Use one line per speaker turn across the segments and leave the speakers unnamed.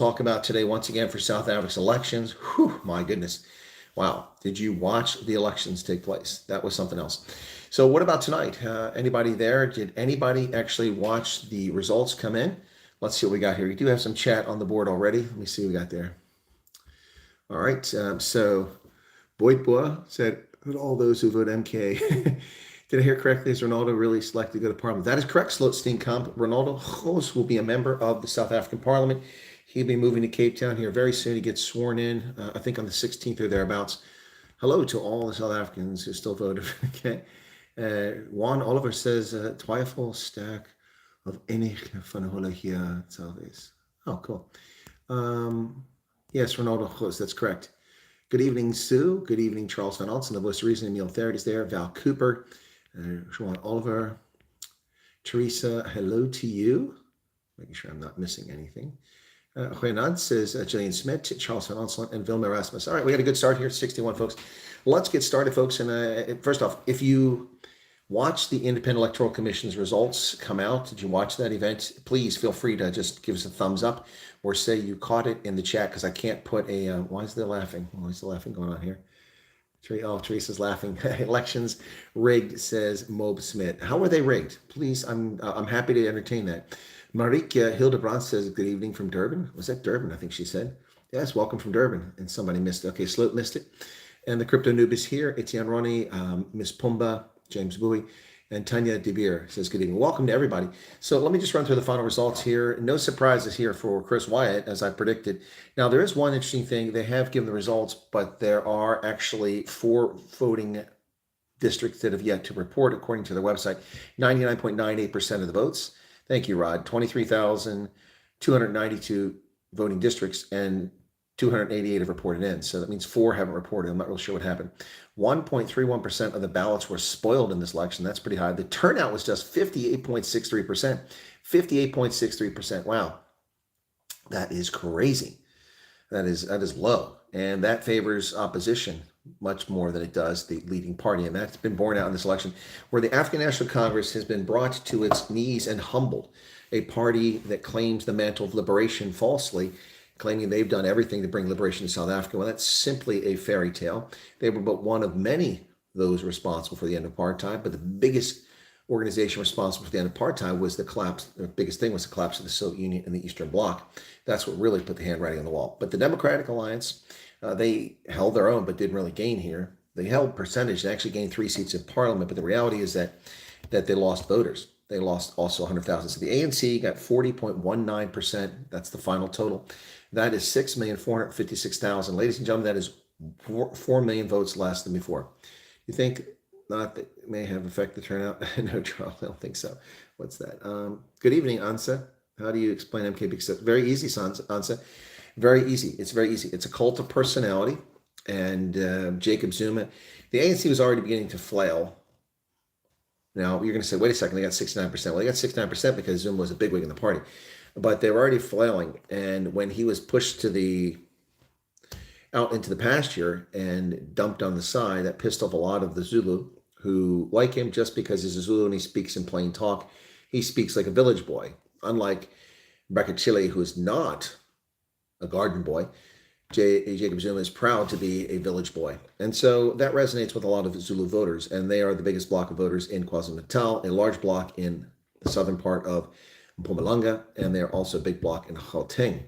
talk about today once again for South Africa's elections. Whew, my goodness. Wow. Did you watch the elections take place? That was something else. So what about tonight? Anybody there? Did anybody actually watch the results come in? Let's see what we got here. We do have some chat on the board already. Let me see what we got there. All right. So Boydboa said that all those who vote MK. Did I hear correctly? Is Ronaldo really selected to go to Parliament? That is correct, Slotsteenkamp. Ronaldo Gos will be a member of the South African Parliament. He'll be moving to Cape Town here very soon. He gets sworn in, I think on the 16th or thereabouts. Hello to all the South Africans who still voted. Okay. Juan Oliver says, twyfel sterk of enige van hulle hier sal wees. Oh, cool. Yes, Ronaldo Gos, that's correct. Good evening, Sue. Good evening, Charles Van Altzen. The voice of reason, Emil Therrett is there. Val Cooper. Juan Oliver. Teresa, hello to you. Making sure I'm not missing anything. Renan says Jillian Smith, Charles Van Altzen, and Vilma Rasmus. All right, we got a good start here, 61 folks. Let's get started, folks. And first off, if you watch the Independent Electoral Commission's results come out, did you watch that event? Please feel free to just give us a thumbs up or say you caught it in the chat, because I can't put a, why is there laughing? Why is the laughing going on here? Oh, Teresa's laughing. Elections rigged, says Mob Smith. How were they rigged? Please, I'm happy to entertain that. Marika Hildebrand says, good evening from Durban. Was that Durban? I think she said. Yes, welcome from Durban. And somebody missed it. Okay, Sloat missed it. And the Crypto Noob is here. Etienne Ronnie, Miss Pumba, James Bowie, and Tanya De Beer says, good evening. Welcome to everybody. So let me just run through the final results here. No surprises here for Chris Wyatt, as I predicted. Now, there is one interesting thing. They have given the results, but there are actually 4 voting districts that have yet to report, according to their website. 99.98% of the votes. Thank you, Rod. 23,292 voting districts, and 288 have reported in. So that means 4 haven't reported. I'm not really sure what happened. 1.31% of the ballots were spoiled in this election. That's pretty high. The turnout was just 58.63%. 58.63%. Wow. That is crazy. That is low. And that favors opposition much more than it does the leading party. And that's been borne out in this election, where the African National Congress has been brought to its knees and humbled. A party that claims the mantle of liberation falsely, claiming they've done everything to bring liberation to South Africa. Well, that's simply a fairy tale. They were but one of many those responsible for the end of apartheid, but the biggest organization responsible for the end of apartheid was the collapse. The biggest thing was the collapse of the Soviet Union and the Eastern Bloc. That's what really put the handwriting on the wall. But the Democratic Alliance, they held their own, but didn't really gain here. They held percentage. They actually gained 3 seats in Parliament, but the reality is that they lost voters. They lost also 100,000. So the ANC got 40.19%. That's the final total. That is 6,456,000. Ladies and gentlemen, that is 4 million votes less than before. You think not that may have affected the turnout? No, Charles, I don't think so. What's that? Good evening, Ansa. How do you explain MK Big Step? Very easy, Ansa. Very easy. It's very easy. It's a cult of personality. And Jacob Zuma, the ANC was already beginning to flail. Now, you're going to say, wait a second, they got 69%. Well, they got 69% because Zuma was a bigwig in the party. But they were already flailing. And when he was pushed out into the pasture and dumped on the side, that pissed off a lot of the Zulu who like him just because he's a Zulu and he speaks in plain talk. He speaks like a village boy. Unlike Chile, who is not a garden boy, Jacob Zuma is proud to be a village boy. And so that resonates with a lot of Zulu voters. And they are the biggest block of voters in KwaZulu-Natal, a large block in the southern part of Mpumalanga, and they're also a big block in Gauteng.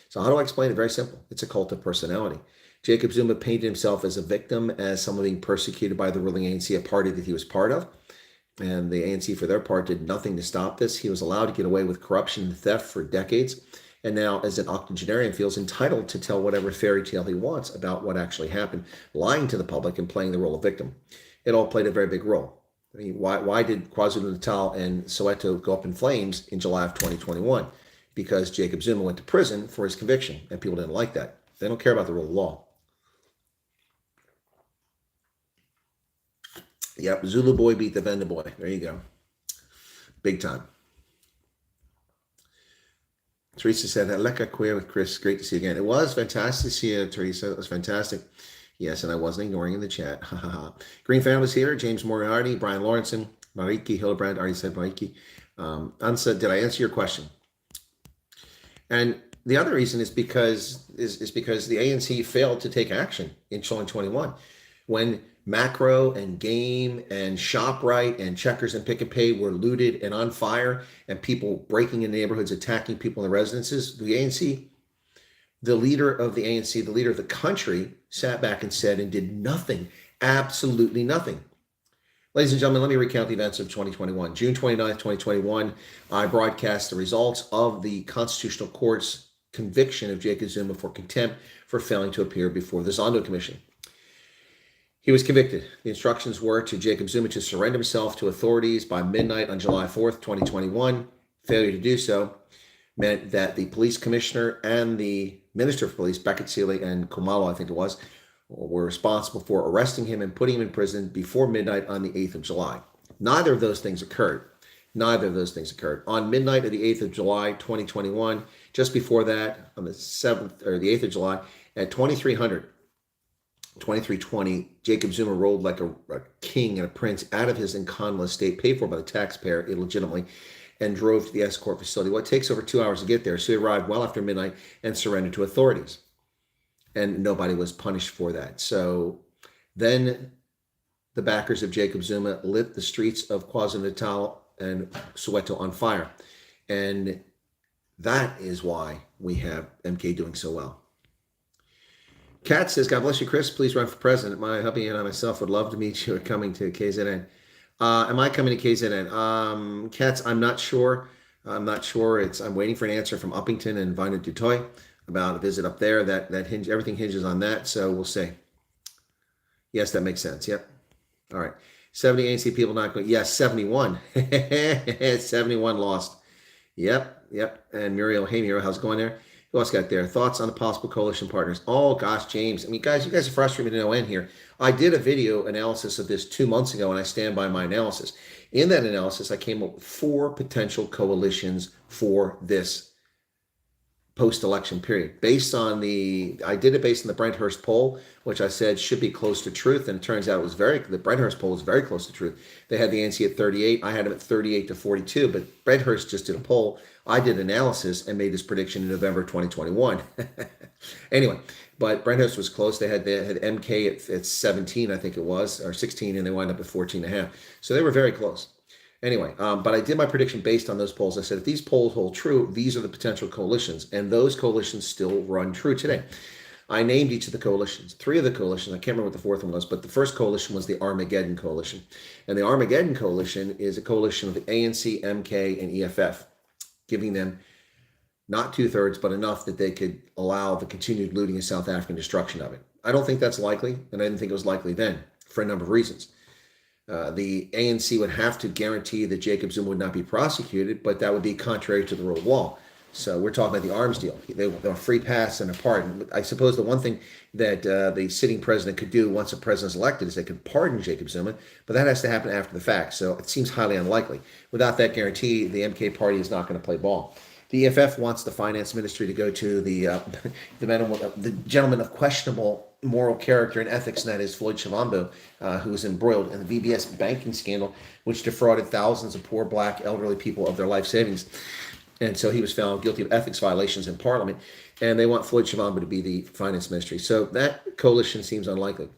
So how do I explain it? Very simple. It's a cult of personality. Jacob Zuma painted himself as a victim, as someone being persecuted by the ruling ANC, a party that he was part of. And the ANC, for their part, did nothing to stop this. He was allowed to get away with corruption and theft for decades. And now, as an octogenarian, feels entitled to tell whatever fairy tale he wants about what actually happened, lying to the public and playing the role of victim. It all played a very big role. I mean, why did KwaZulu-Natal and Soweto go up in flames in July of 2021? Because Jacob Zuma went to prison for his conviction, and people didn't like that. They don't care about the rule of law. Yep, Zulu boy beat the Venda boy. There you go. Big time. Teresa said, Leka queer with Chris. Great to see you again. It was fantastic to see you, Teresa. It was fantastic. Yes, and I wasn't ignoring in the chat. Green Family's here. James Moriarty, Brian Lawrenson, Mariki Hildebrand. Already said Mariki. Ansa, did I answer your question? And the other reason is because the ANC failed to take action in 2021 when Macro and Game and ShopRite and Checkers and Pick and Pay were looted and on fire, and people breaking in neighborhoods, attacking people in the residences. The ANC, the leader of the ANC, the leader of the country, sat back and said and did nothing, absolutely nothing. Ladies and gentlemen, let me recount the events of 2021. June 29th, 2021, I broadcast the results of the Constitutional Court's conviction of Jacob Zuma for contempt for failing to appear before the Zondo Commission. He was convicted. The instructions were to Jacob Zuma to surrender himself to authorities by midnight on July 4th, 2021. Failure to do so meant that the police commissioner and the minister of police, Beckett Seeley and Kumalo, I think it was, were responsible for arresting him and putting him in prison before midnight on the 8th of July. Neither of those things occurred. Neither of those things occurred. On midnight of the 8th of July, 2021, just before that, on the 7th or the 8th of July, at 2320, Jacob Zuma rolled like a king and a prince out of his Nkanla estate, paid for by the taxpayer illegitimately, and drove to the escort facility. Well, it takes over 2 hours to get there, so he arrived well after midnight and surrendered to authorities. And nobody was punished for that. So then the backers of Jacob Zuma lit the streets of KwaZulu-Natal and Soweto on fire. And that is why we have MK doing so well. Kat says, God bless you, Chris. Please run for president. My hubby and I myself would love to meet you coming to KZN. Am I coming to KZN? Katz, I'm not sure. I'm waiting for an answer from Uppington and Vina Dutoy about a visit up there. Everything hinges on that. So we'll see. Yes, that makes sense. Yep. All right. 70 ANC people not going. Yes, 71. 71 lost. Yep. And Muriel, hey Muriel, how's it going there? Who else got there? Thoughts on the possible coalition partners? Oh gosh, James. I mean, guys, you guys are frustrating me to no end here. I did a video analysis of this 2 months ago, and I stand by my analysis. In that analysis, I came up with 4 potential coalitions for this post-election period. I did it based on the Brenthurst poll, which I said should be close to truth, and it turns out the Brenthurst poll was very close to truth. They had the ANC at 38. I had them at 38 to 42, but Brenthurst just did a poll. I did analysis and made this prediction in November 2021. Anyway, but Brenthurst was close. They had MK at 17, I think it was, or 16, and they wound up at 14.5. So they were very close. Anyway, but I did my prediction based on those polls. I said, if these polls hold true, these are the potential coalitions, and those coalitions still run true today. I named each of the coalitions. 3 of the coalitions, I can't remember what the 4th one was, but the first coalition was the Armageddon Coalition. And the Armageddon Coalition is a coalition of the ANC, MK, and EFF, giving them not 2/3, but enough that they could allow the continued looting and South African destruction of it. I don't think that's likely, and I didn't think it was likely then for a number of reasons. The ANC would have to guarantee that Jacob Zuma would not be prosecuted, but that would be contrary to the rule of law. So we're talking about the arms deal. They want a free pass and a pardon. I suppose the one thing that the sitting president could do once a president is elected is they could pardon Jacob Zuma, but that has to happen after the fact. So it seems highly unlikely. Without that guarantee, the MK party is not going to play ball. The EFF wants the finance ministry to go to the gentleman of questionable moral character and ethics, and that is Floyd Shivambu, who was embroiled in the VBS banking scandal, which defrauded thousands of poor black elderly people of their life savings. And so he was found guilty of ethics violations in Parliament, and they want Floyd Shivambu to be the finance ministry. So that coalition seems unlikely.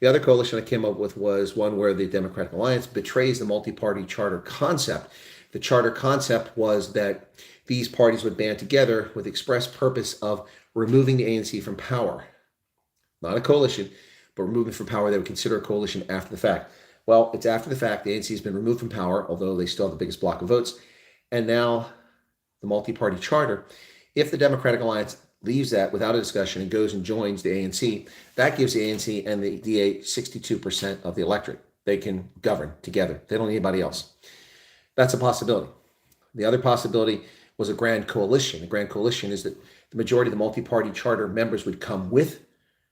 The other coalition I came up with was one where the Democratic Alliance betrays the multi-party charter concept. The charter concept was that these parties would band together with the express purpose of removing the ANC from power. Not a coalition, but removing from power. They would consider a coalition after the fact. Well, it's after the fact. The ANC has been removed from power, although they still have the biggest block of votes. And now the multi-party charter, if the Democratic Alliance leaves that without a discussion and goes and joins the ANC, that gives the ANC and the DA 62% of the electorate. They can govern together. They don't need anybody else. That's a possibility. The other possibility was a grand coalition. The grand coalition is that the majority of the multi-party charter members would come with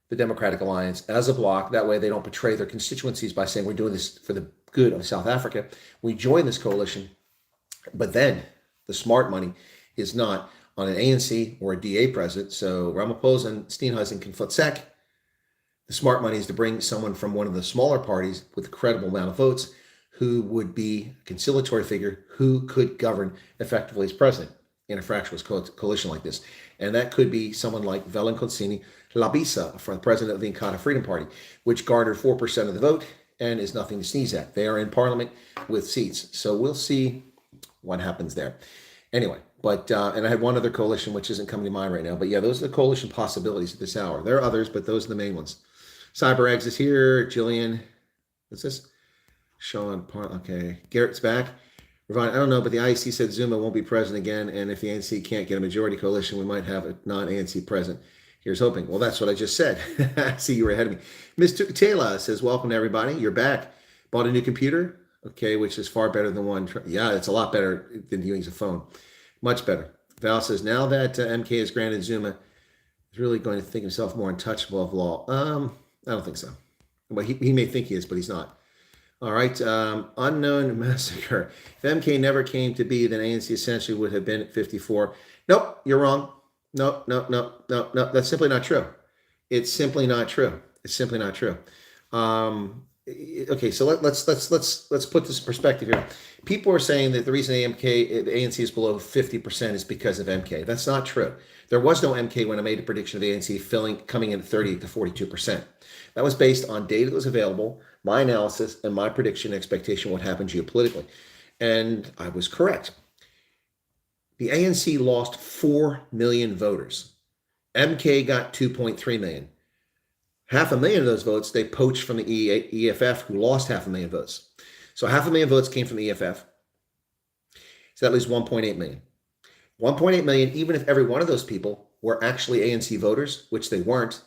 the Democratic Alliance as a bloc. That way they don't betray their constituencies by saying we're doing this for the good of South Africa. We join this coalition, but then the smart money is not on an ANC or a DA president. So Ramaphosa and Steenhuisen can footsec. The smart money is to bring someone from one of the smaller parties with a credible amount of votes who would be a conciliatory figure who could govern effectively as president. in a fractious coalition like this. And that could be someone like Valenconsini Labisa for the president of the Inkatha Freedom Party, which garnered 4% of the vote and is nothing to sneeze at. They are in parliament with seats. So we'll see what happens there. Anyway, but, and I had one other coalition, which isn't coming to mind right now. But yeah, those are the coalition possibilities at this hour. There are others, but those are the main ones. CyberEggs is here. Jillian, what's this? Sean, okay. Garrett's back. Ravon, I don't know, but the IEC said Zuma won't be president again, and if the ANC can't get a majority coalition, we might have a non-ANC president. Here's hoping. Well, that's what I just said. I see you were ahead of me. Ms. Tukatela says, welcome to everybody. You're back. Bought a new computer? Okay, which is far better than one. Yeah, it's a lot better than using a phone. Much better. Val says, now that MK has granted Zuma, he's really going to think himself more untouchable of law. I don't think so. Well, he may think he is, but he's not. All right. Unknown massacre. If MK never came to be, then ANC essentially would have been at 54. Nope, you're wrong. No. That's simply not true. It's simply not true. It's simply not true. Okay, so let's put this in perspective here. People are saying that the reason the ANC is below 50% is because of MK. That's not true. There was no MK when I made a prediction of the ANC coming in at 30 to 42%. That was based on data that was available, my analysis, and my prediction expectation what happened geopolitically. And I was correct. The ANC lost 4 million voters. MK got 2.3 million. 500,000 of those votes they poached from the EFF, who lost 500,000 votes. So 500,000 votes came from the EFF. So that leaves 1.8 million. 1.8 million, even if every one of those people were actually ANC voters, which they weren't,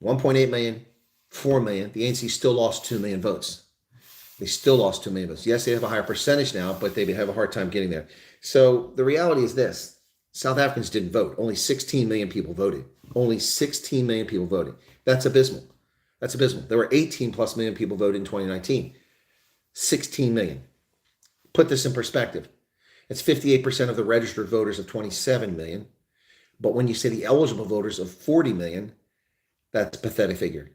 1.8 million, 4 million, the ANC still lost 2 million votes. They still lost 2 million votes. Yes, they have a higher percentage now, but they have a hard time getting there. So the reality is this. South Africans didn't vote. Only 16 million people voted. Only 16 million people voted. That's abysmal. That's abysmal. There were 18 plus million people voted in 2019. 16 million. Put this in perspective. It's 58% of the registered voters of 27 million. But when you say the eligible voters of 40 million, that's a pathetic figure.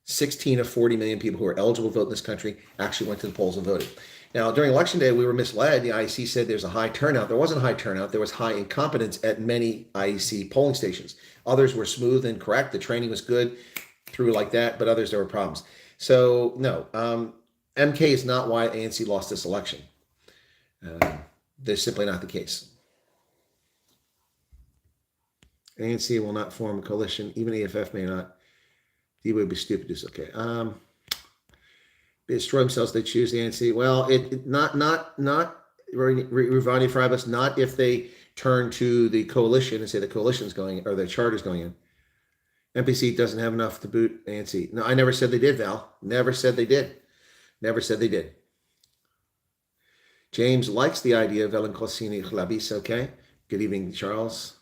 16 of 40 million people who are eligible to vote in this country actually went to the polls and voted. Now, during Election Day, we were misled. The IEC said there's a high turnout. There wasn't a high turnout. There was high incompetence at many IEC polling stations. Others were smooth and correct. The training was good, through like that, but others, there were problems. So, no, MK is not why ANC lost this election. That's simply not the case. ANC will not form a coalition. Even EFF may not. He would be stupid. It's okay. They destroy themselves. They choose the ANC. Well, not Rivani Fribus, not if they turn to the coalition and say the coalition's going or the charter's going in. MPC doesn't have enough to boot ANC. No, I never said they did, Val. Never said they did. Never said they did. James likes the idea of Valenconsini Labis. Okay. Good evening, Charles.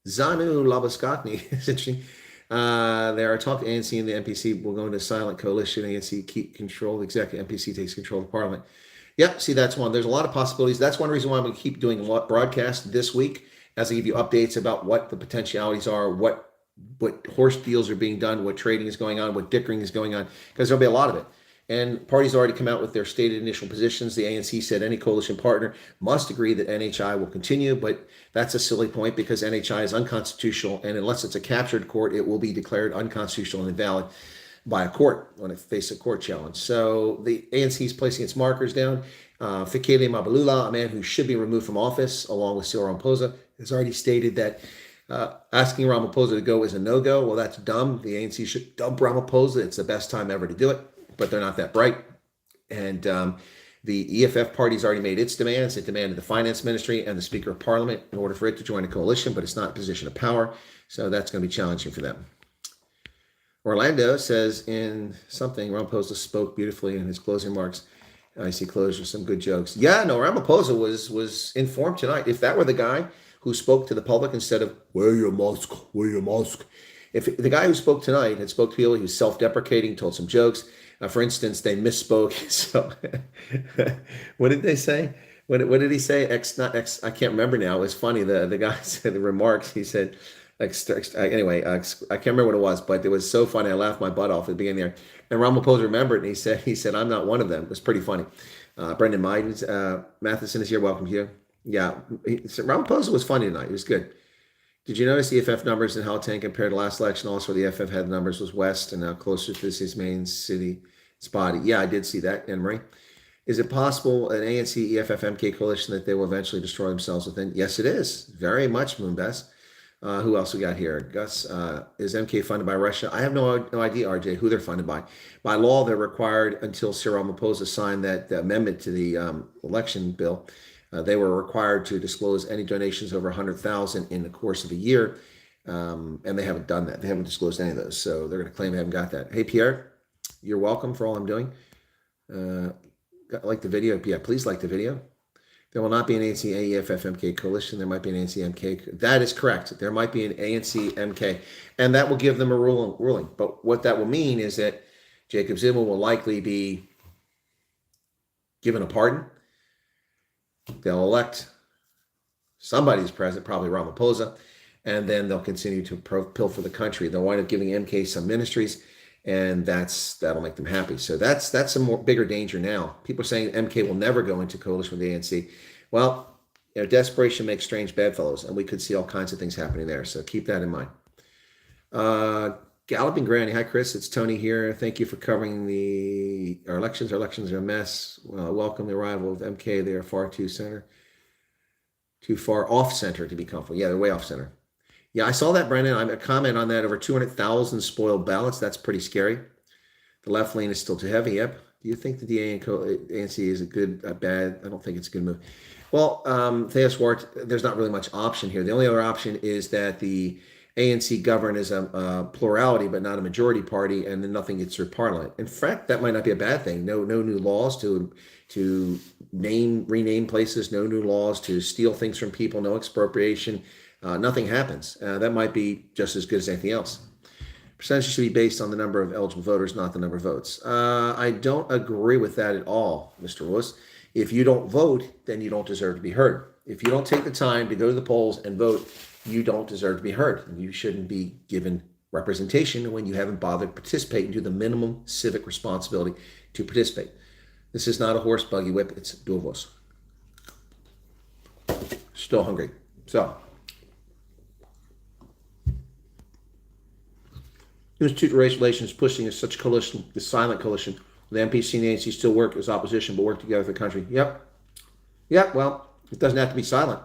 Zanu Labaskotny. It's interesting. There are talk ANC and the MPC will go into silent coalition. ANC keep control. Exactly. MPC takes control of parliament. Yep. See, that's one. There's a lot of possibilities. That's one reason why I'm going to keep doing broadcast this week as I give you updates about what the potentialities are, what horse deals are being done, what trading is going on, what dickering is going on, because there'll be a lot of it. And parties already come out with their stated initial positions. The ANC said any coalition partner must agree that NHI will continue, but that's a silly point because NHI is unconstitutional, and unless it's a captured court, it will be declared unconstitutional and invalid by a court when it faces a court challenge. So the ANC is placing its markers down. Fikile Mabalula, a man who should be removed from office, along with Cyril Ramaphosa, has already stated that asking Ramaphosa to go is a no-go. Well, that's dumb. The ANC should dump Ramaphosa. It's the best time ever to do it. But they're not that bright. And the EFF party's already made its demands. It demanded the finance ministry and the Speaker of Parliament in order for it to join a coalition, but it's not in a position of power. So that's going to be challenging for them. Orlando says in something, Ramaphosa spoke beautifully in his closing remarks. I see closure, some good jokes. Yeah, no, Ramaphosa was informed tonight. If that were the guy who spoke to the public instead of, wear your mask, wear your mask. If the guy who spoke tonight had spoke to people, he was self-deprecating, told some jokes. For instance, they misspoke. So what did they say? What did he say? I can't remember now. It was funny. The guy said the remarks. He said, anyway, I can't remember what it was, but it was so funny. I laughed my butt off at the beginning there. And Ramaphosa remembered, and he said, I'm not one of them. It was pretty funny. Brendan Maidens, Matheson is here. Welcome to you. Yeah, Ramaphosa was funny tonight. It was good. Did you notice the EFF numbers in Gauteng compared to last election? Also, the EFF had numbers was west and now closer to his main city spotty. Yeah, I did see that, Anne Marie. Is it possible an ANC EFF MK coalition that they will eventually destroy themselves within? Yes, it is. Very much, Moonbest. Who else we got here? Gus, is MK funded by Russia? I have no idea, RJ, who they're funded by. By law, they're required until Cyril Ramaphosa signed that amendment to the election bill. They were required to disclose any donations over 100,000 in the course of a year, and they haven't done that. They haven't disclosed any of those, so they're going to claim they haven't got that. Hey, Pierre, you're welcome for all I'm doing. Like the video? Yeah, please like the video. There will not be an ANC AEFF MK coalition. There might be an ANC MK. That is correct. There might be an ANC MK, and that will give them a ruling. But what that will mean is that Jacob Zuma will likely be given a pardon. They'll elect somebody's president, probably Ramaphosa, and then they'll continue to pilfer the country. They'll wind up giving MK some ministries, and that'll make them happy. So that's a bigger danger now. People are saying MK will never go into coalition with the ANC. Well, desperation makes strange bedfellows, and we could see all kinds of things happening there. So keep that in mind. Galloping Granny, hi Chris, it's Tony here. Thank you for covering our elections. Our elections are a mess. Welcome the arrival of MK. They are too far off center to be comfortable. Yeah, they're way off center. Yeah, I saw that, Brendan. I'm a comment on that. Over 200,000 spoiled ballots. That's pretty scary. The left lane is still too heavy. Yep. Do you think the DA and ANC is a bad? I don't think it's a good move. Well, Theos Wart, there's not really much option here. The only other option is that the ANC govern as a plurality, but not a majority party, and then nothing gets through Parliament. In fact, that might not be a bad thing. No new laws to rename places. No new laws to steal things from people. No expropriation. Nothing happens. That might be just as good as anything else. Percentage should be based on the number of eligible voters, not the number of votes. I don't agree with that at all, Mr. Lewis. If you don't vote, then you don't deserve to be heard. If you don't take the time to go to the polls and vote, you don't deserve to be heard. And you shouldn't be given representation when you haven't bothered to participate and do the minimum civic responsibility to participate. This is not a horse buggy whip. It's duvos. Still hungry. So, Institute of Race Relations pushing such coalition, the silent coalition. The MPC and the ANC still work as opposition, but work together for the country. Yep. Well, it doesn't have to be silent.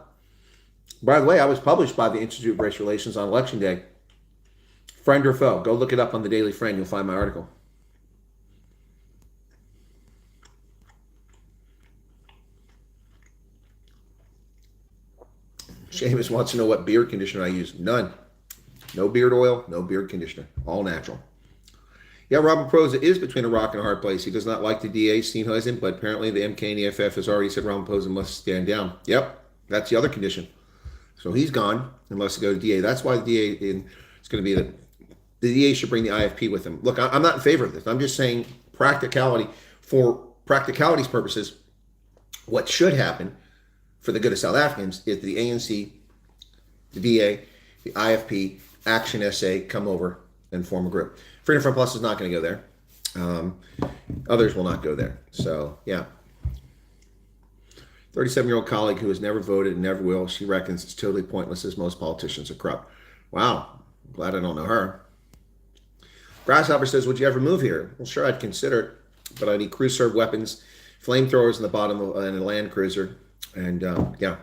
By the way, I was published by the Institute of Race Relations on Election Day. Friend or foe, go look it up on the Daily Friend. You'll find my article. Seamus wants to know what beard conditioner I use. None. No beard oil, no beard conditioner. All natural. Yeah, Ramaphosa is between a rock and a hard place. He does not like the DA, Steenhuisen, but apparently the MK and the EFF has already said Ramaphosa must stand down. Yep, that's the other condition. So he's gone unless they go to DA. That's why the DA is going to be the DA should bring the IFP with him. Look, I'm not in favor of this. I'm just saying practicality. For practicality's purposes, what should happen for the good of South Africans is the ANC, the DA, the IFP, Action SA come over and form a group. Freedom Front Plus is not going to go there. Others will not go there. So, yeah. 37-year-old colleague who has never voted and never will. She reckons it's totally pointless as most politicians are corrupt. Wow. I'm glad I don't know her. Grasshopper says, would you ever move here? Well, sure, I'd consider it, but I need crew-served weapons, flamethrowers in the bottom of a Land Cruiser, and yeah.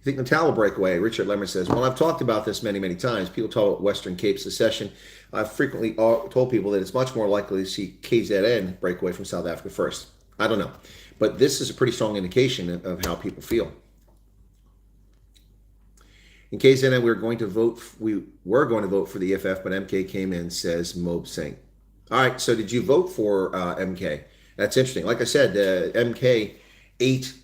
You think Natal will break away? Richard Lemmer says, well, I've talked about this many, many times. People talk about Western Cape secession. I've frequently told people that it's much more likely to see KZN break away from South Africa first. I don't know. But this is a pretty strong indication of how people feel. In KZN, we were going to vote for the EFF, but MK came in, says Mob Singh. All right, so did you vote for MK? That's interesting. Like I said, MK ate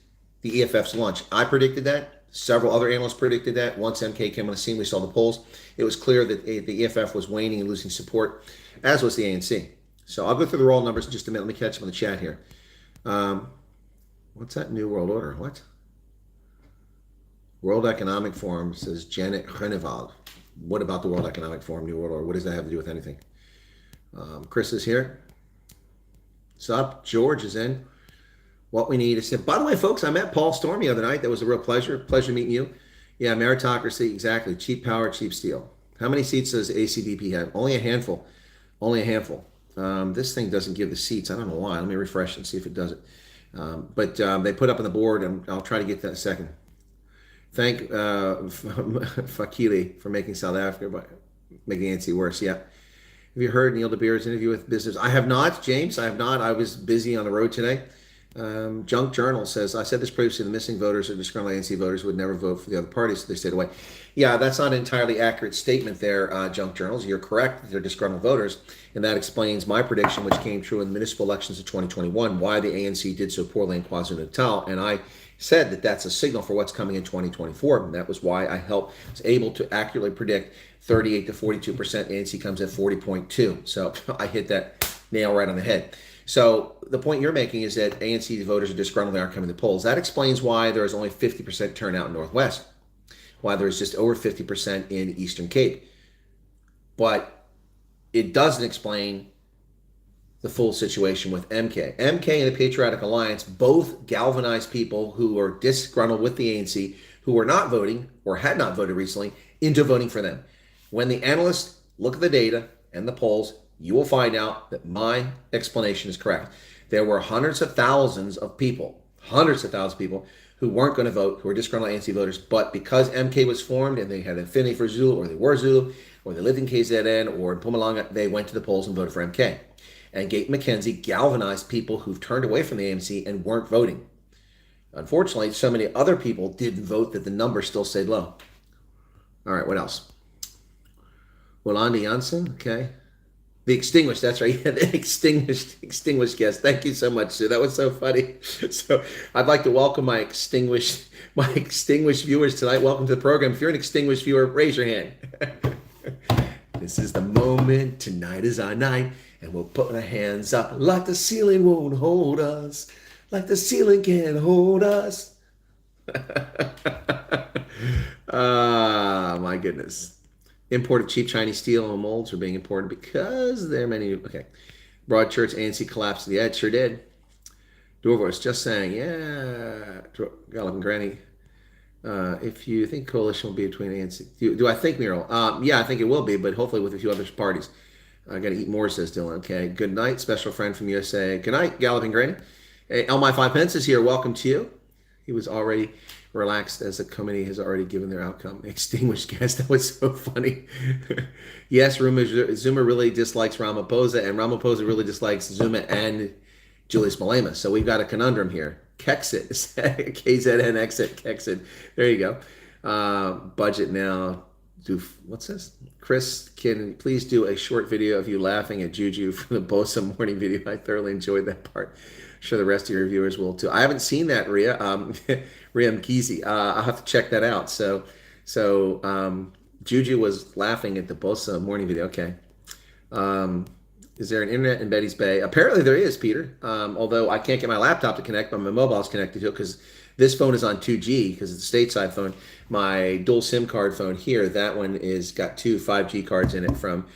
the EFF's lunch. I predicted that. Several other analysts predicted that. Once MK came on the scene, we saw the polls. It was clear that the EFF was waning and losing support, as was the ANC. So I'll go through the raw numbers in just a minute. Let me catch up on the chat here. What's that New World Order? What? World Economic Forum, says Janet Renevald. What about the World Economic Forum, New World Order? What does that have to do with anything? Chris is here. What's up? George is in. What we need is, by the way, folks, I met Paul Storm the other night. That was a real pleasure. Pleasure meeting you. Yeah, meritocracy, exactly. Cheap power, cheap steel. How many seats does ACDP have? Only a handful. Only a handful. This thing doesn't give the seats. I don't know why. Let me refresh and see if it does it. But they put up on the board, and I'll try to get that in a second. Thank Fakili for making South Africa, but making ANC worse. Yeah. Have you heard Neil De Beer's interview with business? I have not, James. I have not. I was busy on the road today. Junk Journal says, I said this previously, the missing voters or disgruntled ANC voters would never vote for the other party, so they stayed away. Yeah, that's not an entirely accurate statement there, Junk Journals. You're correct. They're disgruntled voters, and that explains my prediction, which came true in the municipal elections of 2021, why the ANC did so poorly in KwaZulu-Natal, and I said that that's a signal for what's coming in 2024, and that was why I was able to accurately predict 38 to 42%. ANC comes at 40.2. So I hit that nail right on the head. So the point you're making is that ANC voters are disgruntled, they aren't coming to the polls. That explains why there is only 50% turnout in Northwest, why there's just over 50% in Eastern Cape. But it doesn't explain the full situation with MK. MK and the Patriotic Alliance both galvanized people who are disgruntled with the ANC, who are not voting or had not voted recently, into voting for them. When the analysts look at the data and the polls, you will find out that my explanation is correct. There were hundreds of thousands of people who weren't going to vote, who were disgruntled ANC voters, but because MK was formed and they had an affinity for Zulu, or they were Zulu, or they lived in KZN or in Mpumalanga, they went to the polls and voted for MK. And Gate McKenzie galvanized people who've turned away from the ANC and weren't voting. Unfortunately, so many other people didn't vote that the number still stayed low. All right, what else? Rolanda Janssen, okay. The extinguished, that's right. Yeah, the extinguished guest. Thank you so much, Sue. That was so funny. So I'd like to welcome my extinguished viewers tonight. Welcome to the program. If you're an extinguished viewer, raise your hand. This is the moment. Tonight is our night. And we'll put our hands up like the ceiling won't hold us. Like the ceiling can't hold us. Ah, my goodness. Imported cheap Chinese steel and molds are being imported because there are many. Okay. Broadchurch ANC collapsed. Yeah, it sure did. Dorvo's just saying, yeah. Gallup and Granny. If you think coalition will be between ANC. Do I think, Muriel? Yeah, I think it will be, but hopefully with a few other parties. I got to eat more, says Dylan. Okay. Good night, special friend from USA. Good night, Gallup and Granny. Hey, El My Five Pence is here. Welcome to you. He was already relaxed as the committee has already given their outcome. Extinguished guest. That was so funny. Yes, Zuma really dislikes Ramaphosa, and Ramaphosa really dislikes Zuma and Julius Malema. So we've got a conundrum here. Kexit. KZN exit. Kexit. There you go. Budget now. What's this? Chris, can you please do a short video of you laughing at Juju from the Bosa morning video? I thoroughly enjoyed that part. I'm sure the rest of your viewers will too. I haven't seen that, Ria. Ria Mkizi. I'll have to check that out. So Juju was laughing at the Bosa morning video. Okay. Is there an internet in Betty's Bay? Apparently there is, Peter. Although I can't get my laptop to connect, but my mobile is connected to it because this phone is on 2G because it's a stateside phone. My dual SIM card phone here, that one is got two 5G cards in it from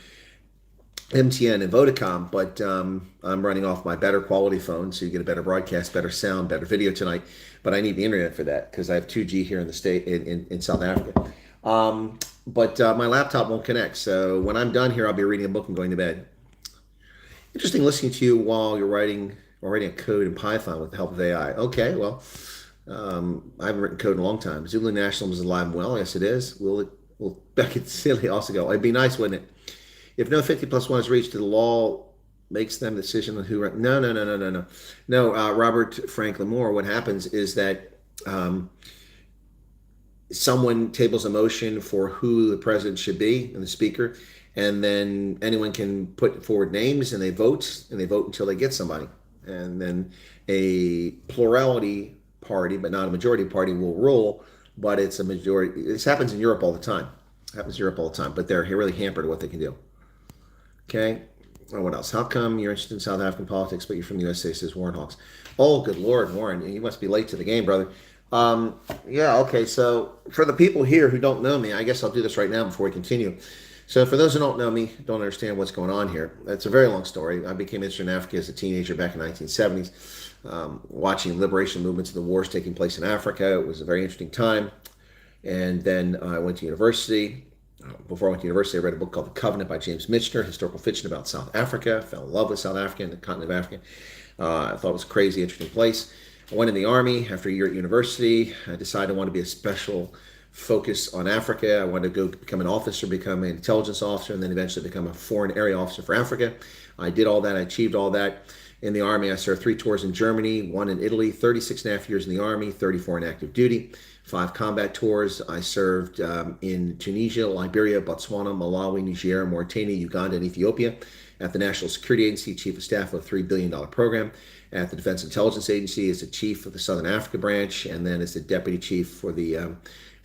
MTN and Vodacom, but I'm running off my better quality phone, so you get a better broadcast, better sound, better video tonight. But I need the internet for that because I have 2G here in the state in South Africa. But my laptop won't connect, so when I'm done here, I'll be reading a book and going to bed. Interesting listening to you while you're writing a code in Python with the help of AI. Okay, well, I haven't written code in a long time. Zulu nationalism is alive and well. Yes, it is. Will Beckett Silly also go? It'd be nice, wouldn't it? If no 50+1 is reached, the law makes them the decision on who. No. Robert Franklin Moore. What happens is that someone tables a motion for who the president should be and the speaker, and then anyone can put forward names, and they vote until they get somebody, and then a plurality party, but not a majority party, will rule. But it's a majority. This happens in Europe all the time. But they're really hampered at what they can do. Okay. Oh, what else? How come you're interested in South African politics, but you're from the USA, says Warren Hawks. Oh, good Lord, Warren. You must be late to the game, brother. Yeah, okay. So for the people here who don't know me, I guess I'll do this right now before we continue. So for those who don't know me, don't understand what's going on here, it's a very long story. I became interested in Africa as a teenager back in the 1970s, watching liberation movements and the wars taking place in Africa. It was a very interesting time. And then I went to university. Before I went to university, I read a book called The Covenant by James Michener, historical fiction about South Africa. Fell in love with South Africa and the continent of Africa. I thought it was a crazy, interesting place. I went in the Army after a year at university. I decided I wanted to be a special focus on Africa. I wanted to go become an officer, become an intelligence officer, and then eventually become a foreign area officer for Africa. I did all that. I achieved all that. In the Army, I served 3 tours in Germany, 1 in Italy, 36 and a half years in the Army, 34 in active duty, 5 combat tours. I served in Tunisia, Liberia, Botswana, Malawi, Niger, Mauritania, Uganda, and Ethiopia at the National Security Agency, Chief of Staff of a $3 billion program, at the Defense Intelligence Agency as the Chief of the Southern Africa Branch, and then as the Deputy Chief for the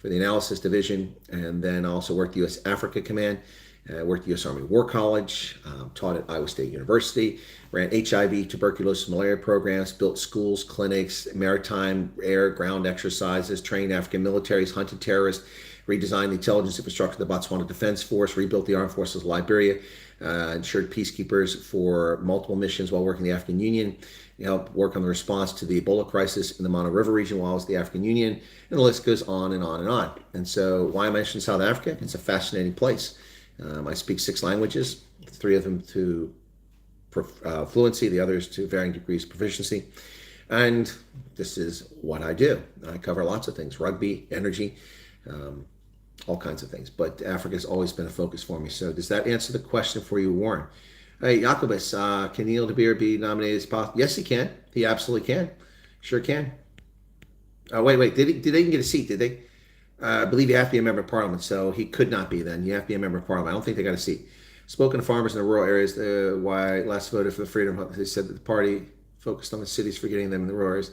Analysis Division, and then I also worked U.S. Africa Command. Worked at U.S. Army War College, taught at Iowa State University, ran HIV, tuberculosis, malaria programs, built schools, clinics, maritime, air, ground exercises, trained African militaries, hunted terrorists, redesigned the intelligence infrastructure of the Botswana Defense Force, rebuilt the armed forces of Liberia, ensured peacekeepers for multiple missions while working in the African Union, helped work on the response to the Ebola crisis in the Mono River region while I was at the African Union, and the list goes on and on and on. And so why I mentioned South Africa? It's a fascinating place. I speak 6 languages, 3 of them to fluency, the others to varying degrees of proficiency. And this is what I do. I cover lots of things, rugby, energy, all kinds of things. But Africa has always been a focus for me. So does that answer the question for you, Warren? Hey, Jacobus, can Neil de Beer be nominated as possible? Yes, he can. He absolutely can. Sure can. Wait. Did they even get a seat? Did they? I believe you have to be a member of parliament, so he could not be then. You have to be a member of parliament. I don't think they got a seat. Spoken to farmers in the rural areas, why last voted for the freedom. They said that the party focused on the cities, forgetting them in the rural areas.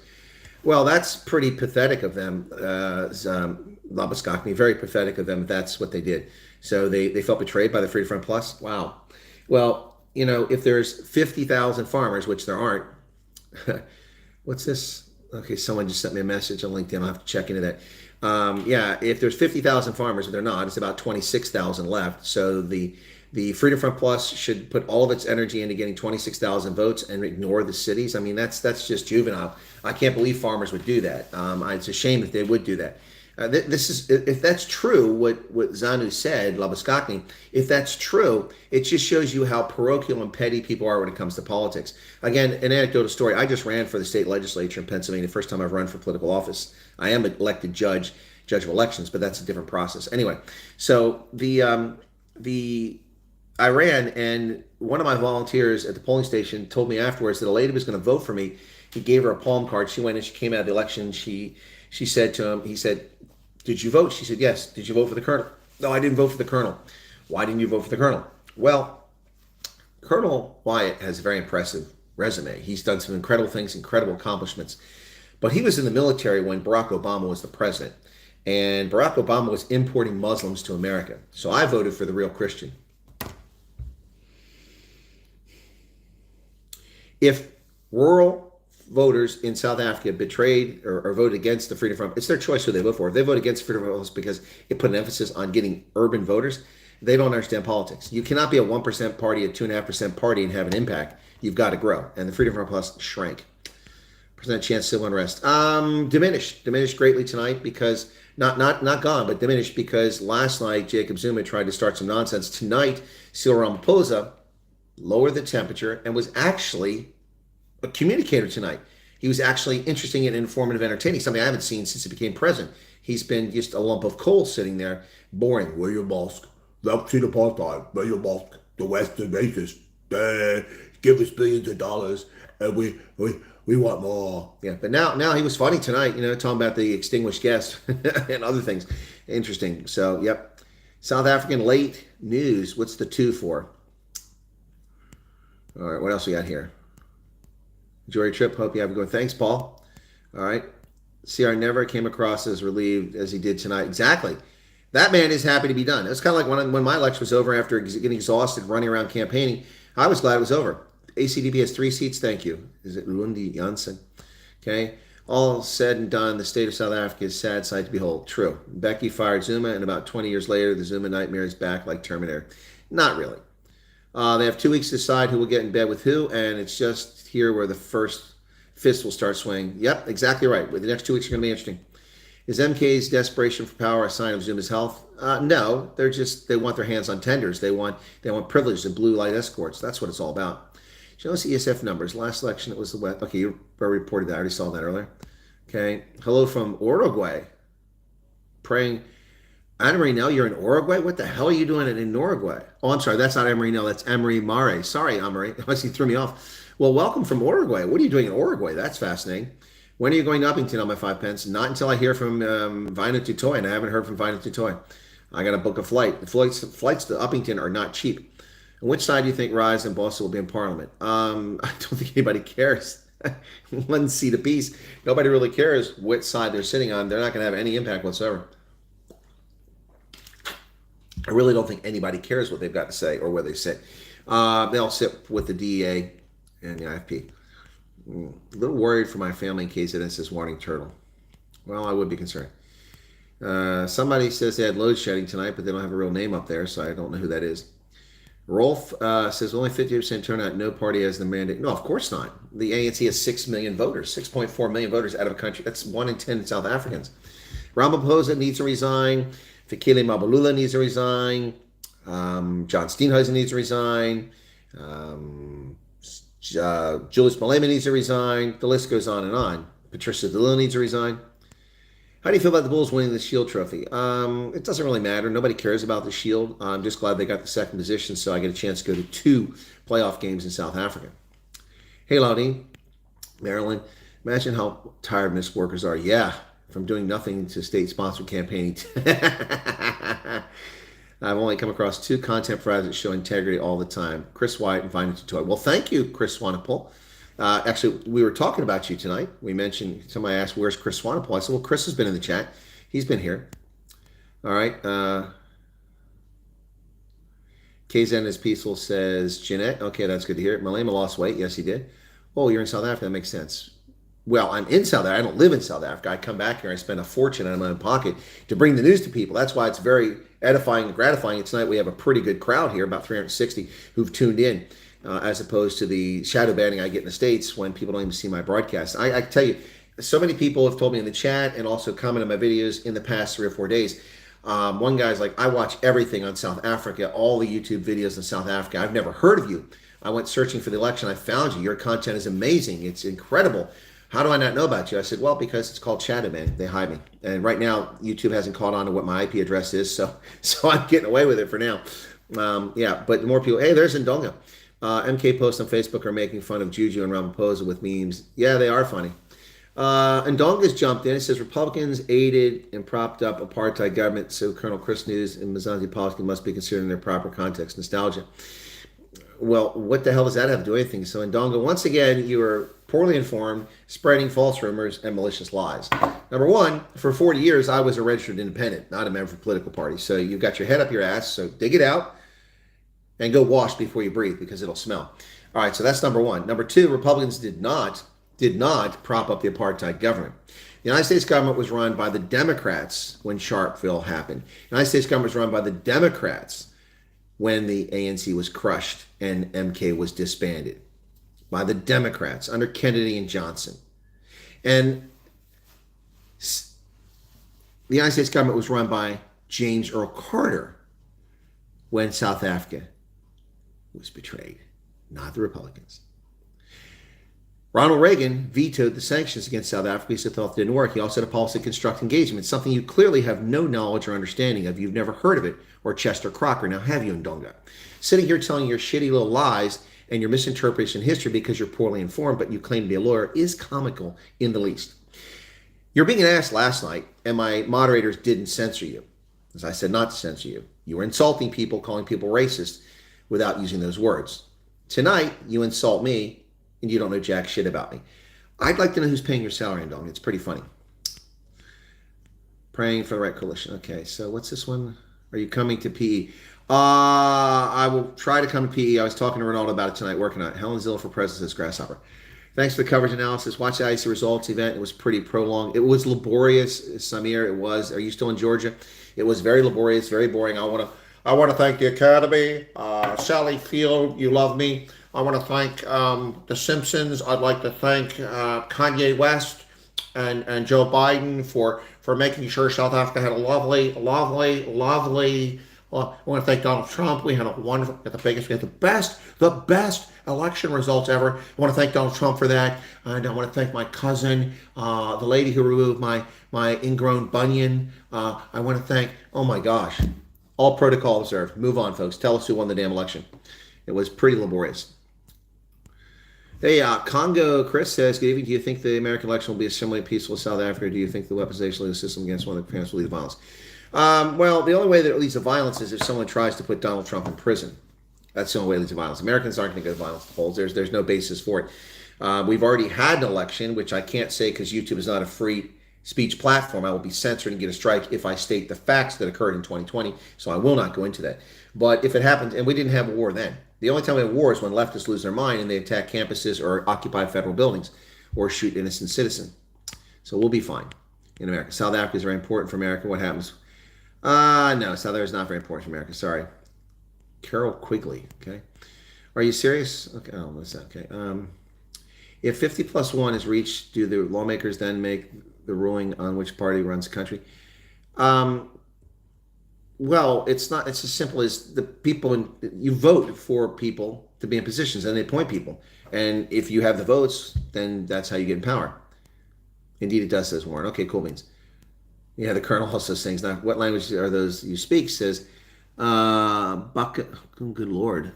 Well, that's pretty pathetic of them, Labaskakni, very pathetic of them. That's what they did. So they felt betrayed by the Freedom Front Plus. Wow. Well, if there's 50,000 farmers, which there aren't, what's this? Okay, someone just sent me a message on LinkedIn. I'll have to check into that. If there's 50,000 farmers, they're not. It's about 26,000 left. So the Freedom Front Plus should put all of its energy into getting 26,000 votes and ignore the cities. I mean, that's just juvenile. I can't believe farmers would do that. It's a shame if they would do that. This is, if that's true, what Zanu said, Labaskakni, if that's true, it just shows you how parochial and petty people are when it comes to politics. Again, an anecdotal story. I just ran for the state legislature in Pennsylvania, the first time I've run for political office. I am an elected judge of elections, but that's a different process. Anyway, so I ran, and one of my volunteers at the polling station told me afterwards that a lady was going to vote for me. He gave her a palm card. She went and she came out of the election. She said to him, he said, "Did you vote?" She said, "Yes." "Did you vote for the colonel?" "No, I didn't vote for the colonel." "Why didn't you vote for the colonel?" Well, Colonel Wyatt has a very impressive resume. He's done some incredible things, incredible accomplishments. But he was in the military when Barack Obama was the president. And Barack Obama was importing Muslims to America. So I voted for the real Christian. If rural voters in South Africa betrayed or voted against the Freedom Front, it's their choice who they vote for. If they vote against Freedom Front because it put an emphasis on getting urban voters, they don't understand politics. You cannot be a 1% party, a 2.5% party, and have an impact. You've got to grow. And the Freedom Front Plus shrank. Percent chance civil unrest diminished greatly tonight because not gone, but diminished because last night Jacob Zuma tried to start some nonsense. Tonight, Cyril Ramaphosa lowered the temperature and was actually a communicator tonight. He was actually interesting and informative, entertaining, something I haven't seen since he became president. He's been just a lump of coal sitting there, boring. "We're your mosque. Let's see the apartheid. We're your mosque. The West is racist. Give us billions of dollars, and we want more." Yeah, but now he was funny tonight, talking about the extinguished guest and other things. Interesting. So, yep. South African late news. What's the 2 for? All right, what else we got here? Enjoy your trip. Hope you have a good one. Thanks, Paul. All right. CR never came across as relieved as he did tonight. Exactly. That man is happy to be done. It's kind of like when my election was over after getting exhausted running around campaigning. I was glad it was over. ACDB has 3 seats. Thank you. Is it Lundi Janssen? Okay. All said and done, the state of South Africa is a sad sight to behold. True. Becky fired Zuma, and about 20 years later, the Zuma nightmare is back like Terminator. Not really. They have 2 weeks to decide who will get in bed with who, and it's just here where the first fist will start swinging. Yep, exactly right. The next 2 weeks are going to be interesting. Is MK's desperation for power a sign of Zuma's health? No, they want their hands on tenders. They want privilege and blue light escorts. That's what it's all about. Show us ESF numbers. Last election, it was the West. Okay, you already reported that. I already saw that earlier. Okay. Hello from Uruguay. Praying. Ana Marie Nell, you're in Uruguay? What the hell are you doing in Uruguay? Oh, I'm sorry. That's not Ana Marie Nell. That's Emery Mare. Sorry, Emery. Unless you threw me off. Well, welcome from Uruguay. What are you doing in Uruguay? That's fascinating. When are you going to Uppington on my 5 pence? Not until I hear from Vina Tutoy, and I haven't heard from Vina Tutoy. I got to book a flight. The flights to Uppington are not cheap. On which side do you think Rise and Bossa will be in Parliament? I don't think anybody cares. 1 seat apiece. Nobody really cares which side they're sitting on. They're not going to have any impact whatsoever. I really don't think anybody cares what they've got to say or where they sit. They'll sit with the DEA and the IFP. A little worried for my family in case it says warning turtle. Well, I would be concerned. Somebody says they had load shedding tonight, but they don't have a real name up there, so I don't know who that is. Rolf says only 50% turnout. No party has the mandate. No, of course not. The ANC has 6 million voters, 6.4 million voters out of a country. That's 1 in 10 South Africans. Ramaphosa needs to resign. Fikile Mabalula needs to resign. John Steenhuisen needs to resign. Julius Malema needs to resign. The list goes on and on. Patricia DeLille needs to resign. How do you feel about the Bulls winning the Shield Trophy? It doesn't really matter. Nobody cares about the Shield. I'm just glad they got the second position, so I get a chance to go to 2 playoff games in South Africa. Hey, Laudine, Maryland. Imagine how tired missed workers are. Yeah, from doing nothing to state-sponsored campaigning. I've only come across 2 content providers that show integrity all the time. Chris Wyatt and Vina Tutoy. Well, thank you, Chris Swanepoel. Actually, we were talking about you tonight. We mentioned, somebody asked, where's Chris Swanepoel? I said, well, Chris has been in the chat. He's been here. All right. KZN is peaceful, says Jeanette. Okay, that's good to hear. Malema lost weight. Yes, he did. Oh, you're in South Africa. That makes sense. Well, I'm in South Africa. I don't live in South Africa. I come back here. I spend a fortune out of my own pocket to bring the news to people. That's why it's very edifying and gratifying. Tonight we have a pretty good crowd here, about 360 who've tuned in. As opposed to the shadow banning I get in the States when people don't even see my broadcast. I tell you, so many people have told me in the chat and also commented on my videos in the past 3 or 4 days. One guy's like, I watch everything on South Africa, all the YouTube videos in South Africa. I've never heard of you. I went searching for the election. I found you. Your content is amazing. It's incredible. How do I not know about you? I said, well, because it's called shadow ban. They hide me. And right now, YouTube hasn't caught on to what my IP address is, so I'm getting away with it for now. Yeah, but the more people, hey, there's Ndonga. MK posts on Facebook are making fun of Juju and Ramaphosa with memes. Yeah, they are funny. Ndonga's jumped in. It says Republicans aided and propped up apartheid government, so Colonel Chris News and Mzansi politics must be considered in their proper context. Nostalgia. Well, what the hell does that have to do with anything? So Ndonga, once again, you are poorly informed, spreading false rumors and malicious lies. Number one, for 40 years, I was a registered independent, not a member of a political party. So you've got your head up your ass, so dig it out. And go wash before you breathe because it'll smell. All right, so that's number one. Number two, Republicans did not prop up the apartheid government. The United States government was run by the Democrats when Sharpeville happened. The United States government was run by the Democrats when the ANC was crushed and MK was disbanded. By the Democrats under Kennedy and Johnson. And the United States government was run by James Earl Carter when South Africa was betrayed, not the Republicans. Ronald Reagan vetoed the sanctions against South Africa because he thought it didn't work. He also had a policy to construct engagement, something you clearly have no knowledge or understanding of. You've never heard of it, or Chester Crocker. Now have you, Ndonga? Sitting here telling your shitty little lies and your misinterpretation of history because you're poorly informed, but you claim to be a lawyer, is comical in the least. You're being asked last night, and my moderators didn't censor you. As I said not to censor you. You were insulting people, calling people racist without using those words. Tonight, you insult me, and you don't know jack shit about me. I'd like to know who's paying your salary, Ndonga. It's pretty funny. Praying for the right coalition. Okay, so what's this one? Are you coming to PE? I will try to come to PE. I was talking to Ronaldo about it tonight, working on it. Helen Zilla for president, says Grasshopper. Thanks for the coverage analysis. Watch the IEC results event. It was pretty prolonged. It was laborious, Samir. It was. Are you still in Georgia? It was very laborious, very boring. I want to thank the Academy. Sally Field, you love me. I want to thank The Simpsons. I'd like to thank Kanye West and Joe Biden for making sure South Africa had a lovely. I want to thank Donald Trump. We had a wonderful, we had the best election results ever. I want to thank Donald Trump for that. And I want to thank my cousin, the lady who removed my ingrown bunion. I want to thank, oh my gosh, all protocol observed. Move on, folks. Tell us who won the damn election. It was pretty laborious. Hey, Congo Chris says, good evening. Do you think the American election will be a similarly peaceful as South Africa? Or do you think the weaponization of the system against one of the parents will lead to violence? Well, the only way that it leads to violence is if someone tries to put Donald Trump in prison. That's the only way it leads to violence. Americans aren't going to go to violence polls. There's no basis for it. We've already had an election, which I can't say because YouTube is not a free speech platform. I will be censored and get a strike if I state the facts that occurred in 2020. So I will not go into that. But if it happens, and we didn't have a war then. The only time we have war is when leftists lose their mind and they attack campuses or occupy federal buildings or shoot innocent citizens. So we'll be fine in America. South Africa is very important for America. What happens? No, South Africa is not very important for America. Sorry. Carol Quigley. Okay. Are you serious? Okay. Oh, what's that? Okay. If 50+1 is reached, do the lawmakers then make the ruling on which party runs the country? Well, it's not. It's as simple as the people. You vote for people to be in positions, and they appoint people. And if you have the votes, then that's how you get in power. Indeed, it does, says Warren. Okay, cool beans. Yeah, the colonel also sings. Now, what language are those you speak? Says, Baka. Good Lord.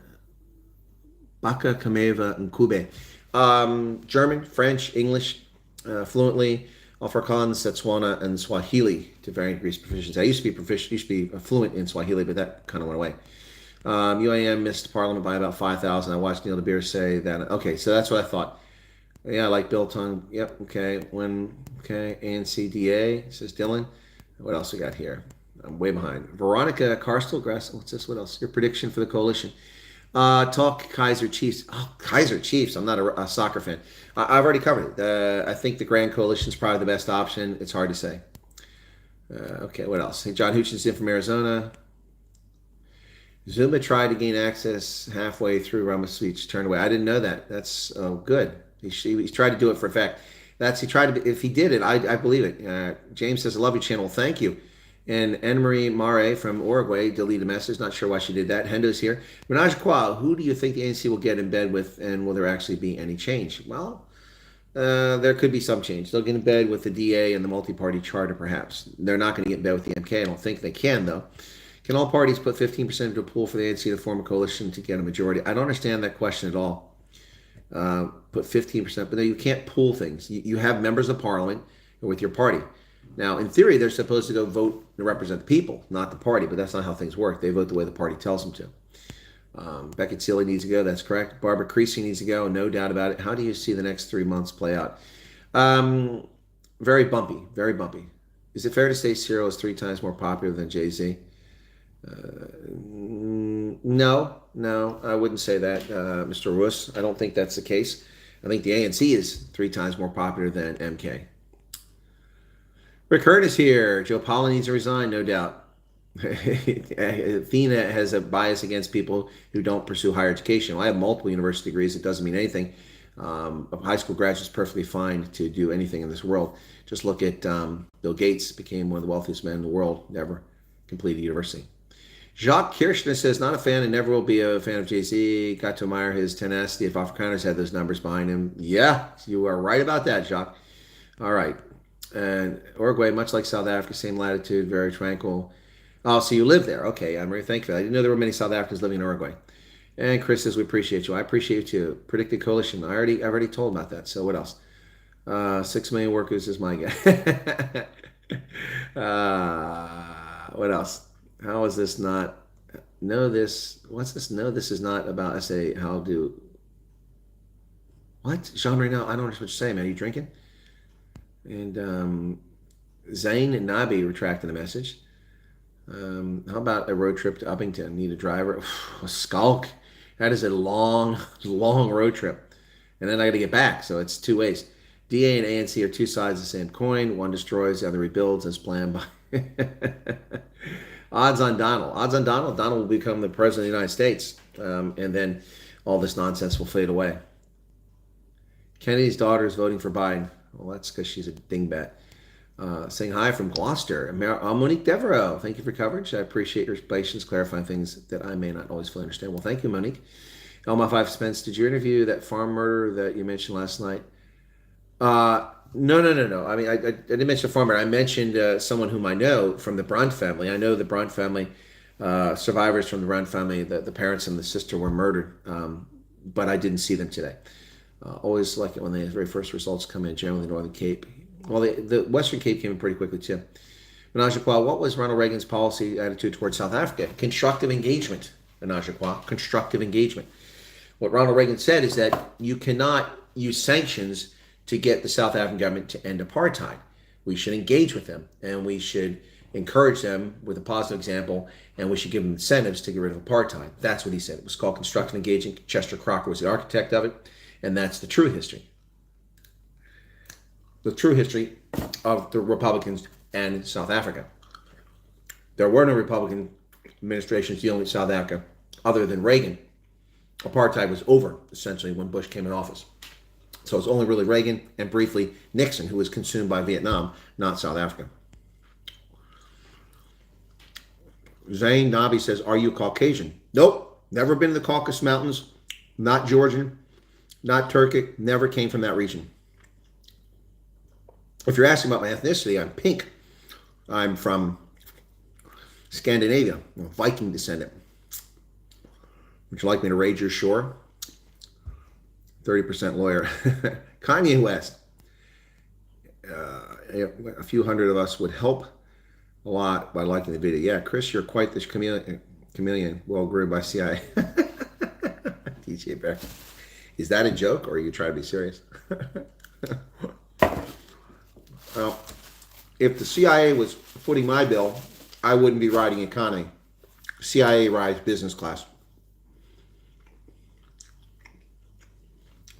Baka Kameva and Kube. German, French, English, fluently. Afrikaans, Setswana, and Swahili to varying degrees of proficiency. I used to be fluent in Swahili, but that kind of went away. UAM missed Parliament by about 5,000. I watched Neil DeBeer say that. Okay, so that's what I thought. Yeah, like Bill Tongue. Yep, okay. ANCDA, says Dylan. What else we got here? I'm way behind. Veronica Carstel, what's this? What else? Your prediction for the coalition. Talk Kaiser Chiefs. Oh, Kaiser Chiefs. I'm not a soccer fan. I've already covered it. I think the Grand Coalition is probably the best option. It's hard to say. Okay, what else? John Hutchinson from Arizona. Zuma tried to gain access halfway through Rama's speech, turned away. I didn't know that. That's good. He tried to do it for a fact. He tried to. If he did it, I believe it. James says, "I love your channel. Thank you." And Anne-Marie Mare from Uruguay deleted a message. Not sure why she did that. Hendo's here. Menage Qua, who do you think the ANC will get in bed with, and will there actually be any change? Well, there could be some change. They'll get in bed with the DA and the multi-party charter, perhaps. They're not going to get in bed with the MK. I don't think they can, though. Can all parties put 15% into a pool for the ANC to form a coalition to get a majority? I don't understand that question at all. Put 15%, but no, you can't pool things. You have members of parliament with your party. Now, in theory, they're supposed to go vote to represent the people, not the party, but that's not how things work. They vote the way the party tells them to. Beckett Sealy needs to go, that's correct. Barbara Creasy needs to go, no doubt about it. How do you see the next 3 months play out? Very bumpy, very bumpy. Is it fair to say Cyril is 3 times more popular than Jay-Z? No, I wouldn't say that, Mr. Russ. I don't think that's the case. I think the ANC is 3 times more popular than MK. Rick Hurd is here. Joe Pollan needs to resign, no doubt. Athena has a bias against people who don't pursue higher education. Well, I have multiple university degrees. It doesn't mean anything. A high school graduate is perfectly fine to do anything in this world. Just look at Bill Gates, became one of the wealthiest men in the world, never completed university. Jacques Kirchner says, not a fan and never will be a fan of Jay-Z. Got to admire his tenacity. If Afrikaners had those numbers behind him. Yeah, you are right about that, Jacques. All right. And Uruguay, much like South Africa, same latitude, very tranquil. Oh, so you live there. Okay, I'm very thankful. I didn't know there were many South Africans living in Uruguay. And Chris says, we appreciate you. I appreciate you too. Predicted coalition. I already told about that. So what else? 6 million workers is my guy. What else? How is this not? No, this. What's this? No, this is not about SA. How do? What? Jean-Marie, no, I don't understand what you're saying, man. Are you drinking? And Zane and Nabi retracted a message. How about a road trip to Uppington? Need a driver? A skulk. That is a long, long road trip. and then I got to get back. So it's two ways. DA and ANC are two sides of the same coin. One destroys, the other rebuilds as planned by. Odds on Donald. Odds on Donald. Donald will become the president of the United States, and then all this nonsense will fade away. Kennedy's daughter is voting for Biden. Well, that's because she's a dingbat. Saying hi from Gloucester. Monique Devereaux, thank you for coverage. I appreciate your patience clarifying things that I may not always fully understand. Well, thank you, Monique. Elma Five Spence, did you interview that farm murderer that you mentioned last night? No. I mean, I didn't mention a farm murder. I mentioned someone whom I know from the Brunt family. I know the Brunt family, survivors from the Brunt family, the parents and the sister were murdered, but I didn't see them today. Always like it when the very first results come in, generally the Northern Cape. Well, the Western Cape came in pretty quickly too. Menage a trois, what was Ronald Reagan's policy attitude towards South Africa? Constructive engagement, Menage a trois, constructive engagement. What Ronald Reagan said is that you cannot use sanctions to get the South African government to end apartheid. We should engage with them, and we should encourage them with a positive example, and we should give them incentives to get rid of apartheid. That's what he said. It was called constructive engagement. Chester Crocker was the architect of it, and that's the true history. The true history of the Republicans and South Africa. There were no Republican administrations dealing with South Africa other than Reagan. Apartheid was over, essentially, when Bush came in office. So it's only really Reagan and briefly Nixon, who was consumed by Vietnam, not South Africa. Zane Nabi says, are you Caucasian? Nope, never been to the Caucasus Mountains, not Georgian, not Turkic, never came from that region. If you're asking about my ethnicity, I'm pink. I'm from Scandinavia, I'm a Viking descendant. Would you like me to raid your shore? 30% lawyer. Kanye West. A few hundred of us would help a lot by liking the video. Yeah, Chris, you're quite the chameleon. Well groomed by CIA. DJ Bear. Is that a joke or are you trying to be serious? Well, if the CIA was footing my bill, I wouldn't be riding economy. CIA rides business class.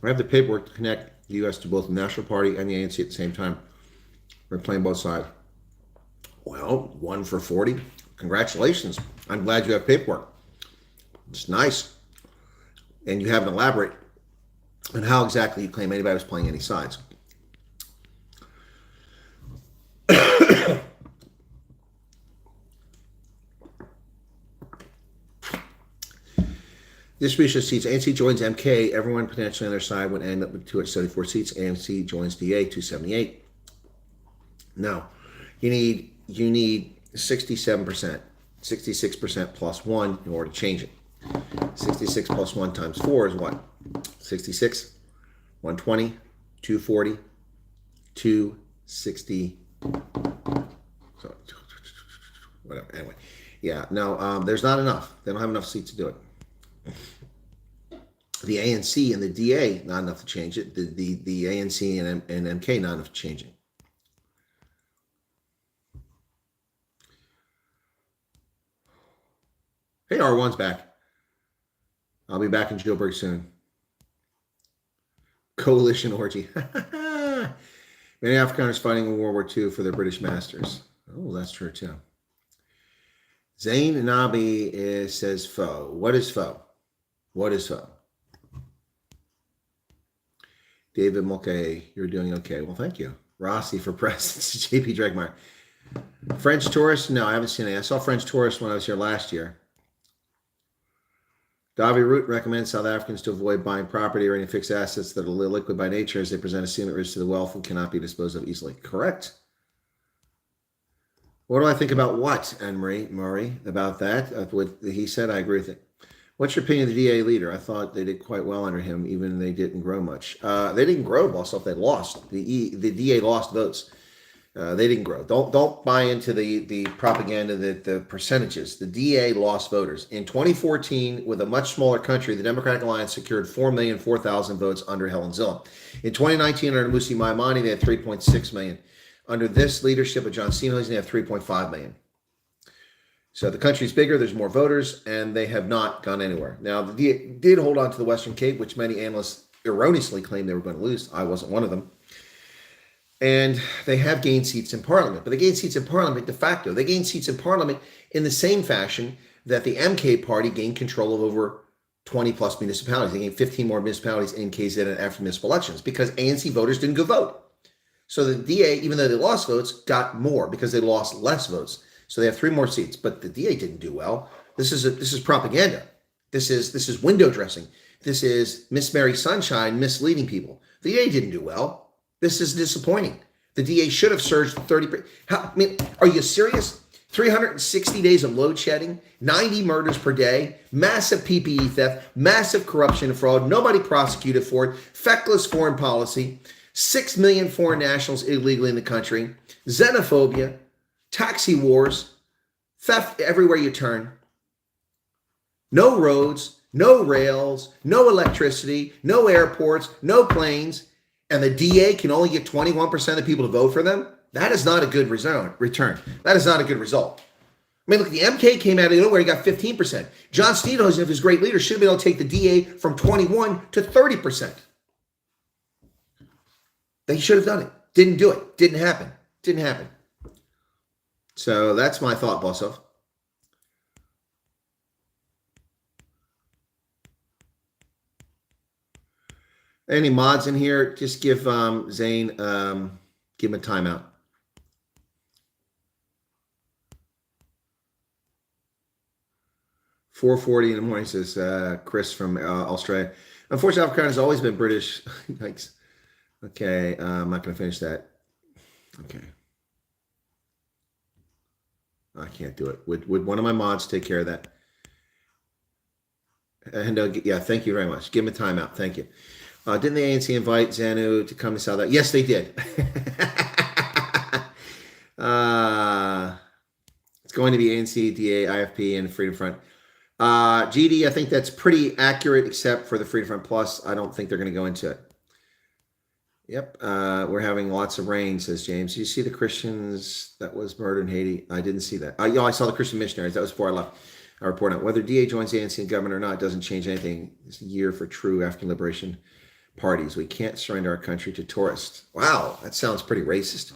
I have the paperwork to connect the U.S. to both the National Party and the ANC at the same time. We're playing both sides. Well, 1 for 40. Congratulations. I'm glad you have paperwork. It's nice. And you haven't elaborated on how exactly you claim anybody was playing any sides. Distribution of seats. ANC joins MK. Everyone potentially on their side would end up with 274 seats. ANC joins DA, 278. Now, you need 67%, 66% plus 1 in order to change it. 66 plus 1 times 4 is what? 66, 120, 240, 260. So, whatever. Anyway, yeah. No, there's not enough. They don't have enough seats to do it. The ANC and the DA, not enough to change it. The ANC and MK, not enough to change it. Hey, R1's back. I'll be back in Joburg soon. Coalition orgy. Many Afrikaners fighting in World War II for their British masters. Oh, that's true too. Zain Nabi says foe. What is foe? What is foe? David Mulcahy, you're doing okay. Well, thank you. Rossi for press. JP Dregmeyer. French tourist? No, I haven't seen any. I saw French tourists when I was here last year. Davi Root recommends South Africans to avoid buying property or any fixed assets that are liquid by nature as they present a significant risk to the wealth and cannot be disposed of easily. Correct. What do I think about what, Anne-Marie Murray, about that? What he said, I agree with it. What's your opinion of the DA leader? I thought they did quite well under him, even they didn't grow much. They didn't grow, also, if they lost. The DA lost votes. They didn't grow. Don't buy into the propaganda that the percentages. The DA lost voters. In 2014, with a much smaller country, the Democratic Alliance secured 4,004,000 votes under Helen Zille. In 2019, under Musi Maimani, they had 3.6 million. Under this leadership of John Steenhuisen, they have 3.5 million. So the country's bigger, there's more voters, and they have not gone anywhere. Now, the DA did hold on to the Western Cape, which many analysts erroneously claimed they were going to lose. I wasn't one of them. And they have gained seats in parliament, but they gained seats in parliament de facto. They gained seats in parliament in the same fashion that the MK party gained control of over 20 plus municipalities. They gained 15 more municipalities in KZN and after municipal elections because ANC voters didn't go vote. So the DA, even though they lost votes, got more because they lost less votes. So they have 3 more seats, but the DA didn't do well. This is propaganda. This is window dressing. This is Miss Mary Sunshine misleading people. The DA didn't do well. This is disappointing. The DA should have surged 30%. Are you serious? 360 days of load shedding, 90 murders per day, massive PPE theft, massive corruption and fraud, nobody prosecuted for it, feckless foreign policy, 6 million foreign nationals illegally in the country, xenophobia, taxi wars, theft everywhere you turn, no roads, no rails, no electricity, no airports, no planes, and the DA can only get 21% of the people to vote for them. That is not a good return. That is not a good result. I mean, look, the MK came out of nowhere. He got 15%. John Steenhuisen, if his great leader, should have been able to take the DA from 21 to 30%. They should have done it. Didn't do it. Didn't happen. Didn't happen. So that's my thought, Bossov. Any mods in here? Just give Zane, give him a timeout. $4:40 in the morning, says Chris from Australia. Unfortunately, Afrikaans has always been British. Yikes. Okay, I'm not going to finish that. Okay. I can't do it. Would one of my mods take care of that? And yeah, thank you very much. Give him a timeout. Thank you. Didn't the ANC invite Zanu to come to South Africa? Yes, they did. It's going to be ANC, DA, IFP, and Freedom Front. GD, I think that's pretty accurate, except for the Freedom Front Plus. I don't think they're going to go into it. Yep. We're having lots of rain, says James. Did you see the Christians that was murdered in Haiti? I didn't see that. I saw the Christian missionaries. That was before I left. I report on whether DA joins the ANC government or not doesn't change anything. It's a year for true African liberation parties. We can't surrender our country to tourists. Wow, that sounds pretty racist.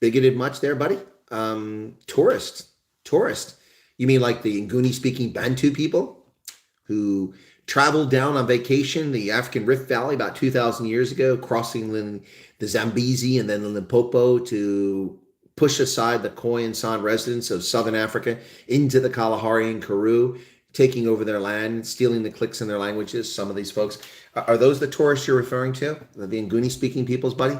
Bigoted much there, buddy? Tourist. You mean like the Nguni-speaking Bantu people who traveled down on vacation the African Rift Valley about 2,000 years ago, crossing the Zambezi and then the Limpopo to push aside the Khoi and San residents of Southern Africa into the Kalahari and Karoo, taking over their land, stealing the clicks in their languages. Some of these folks. Are those the tourists you're referring to? The Nguni-speaking peoples, buddy?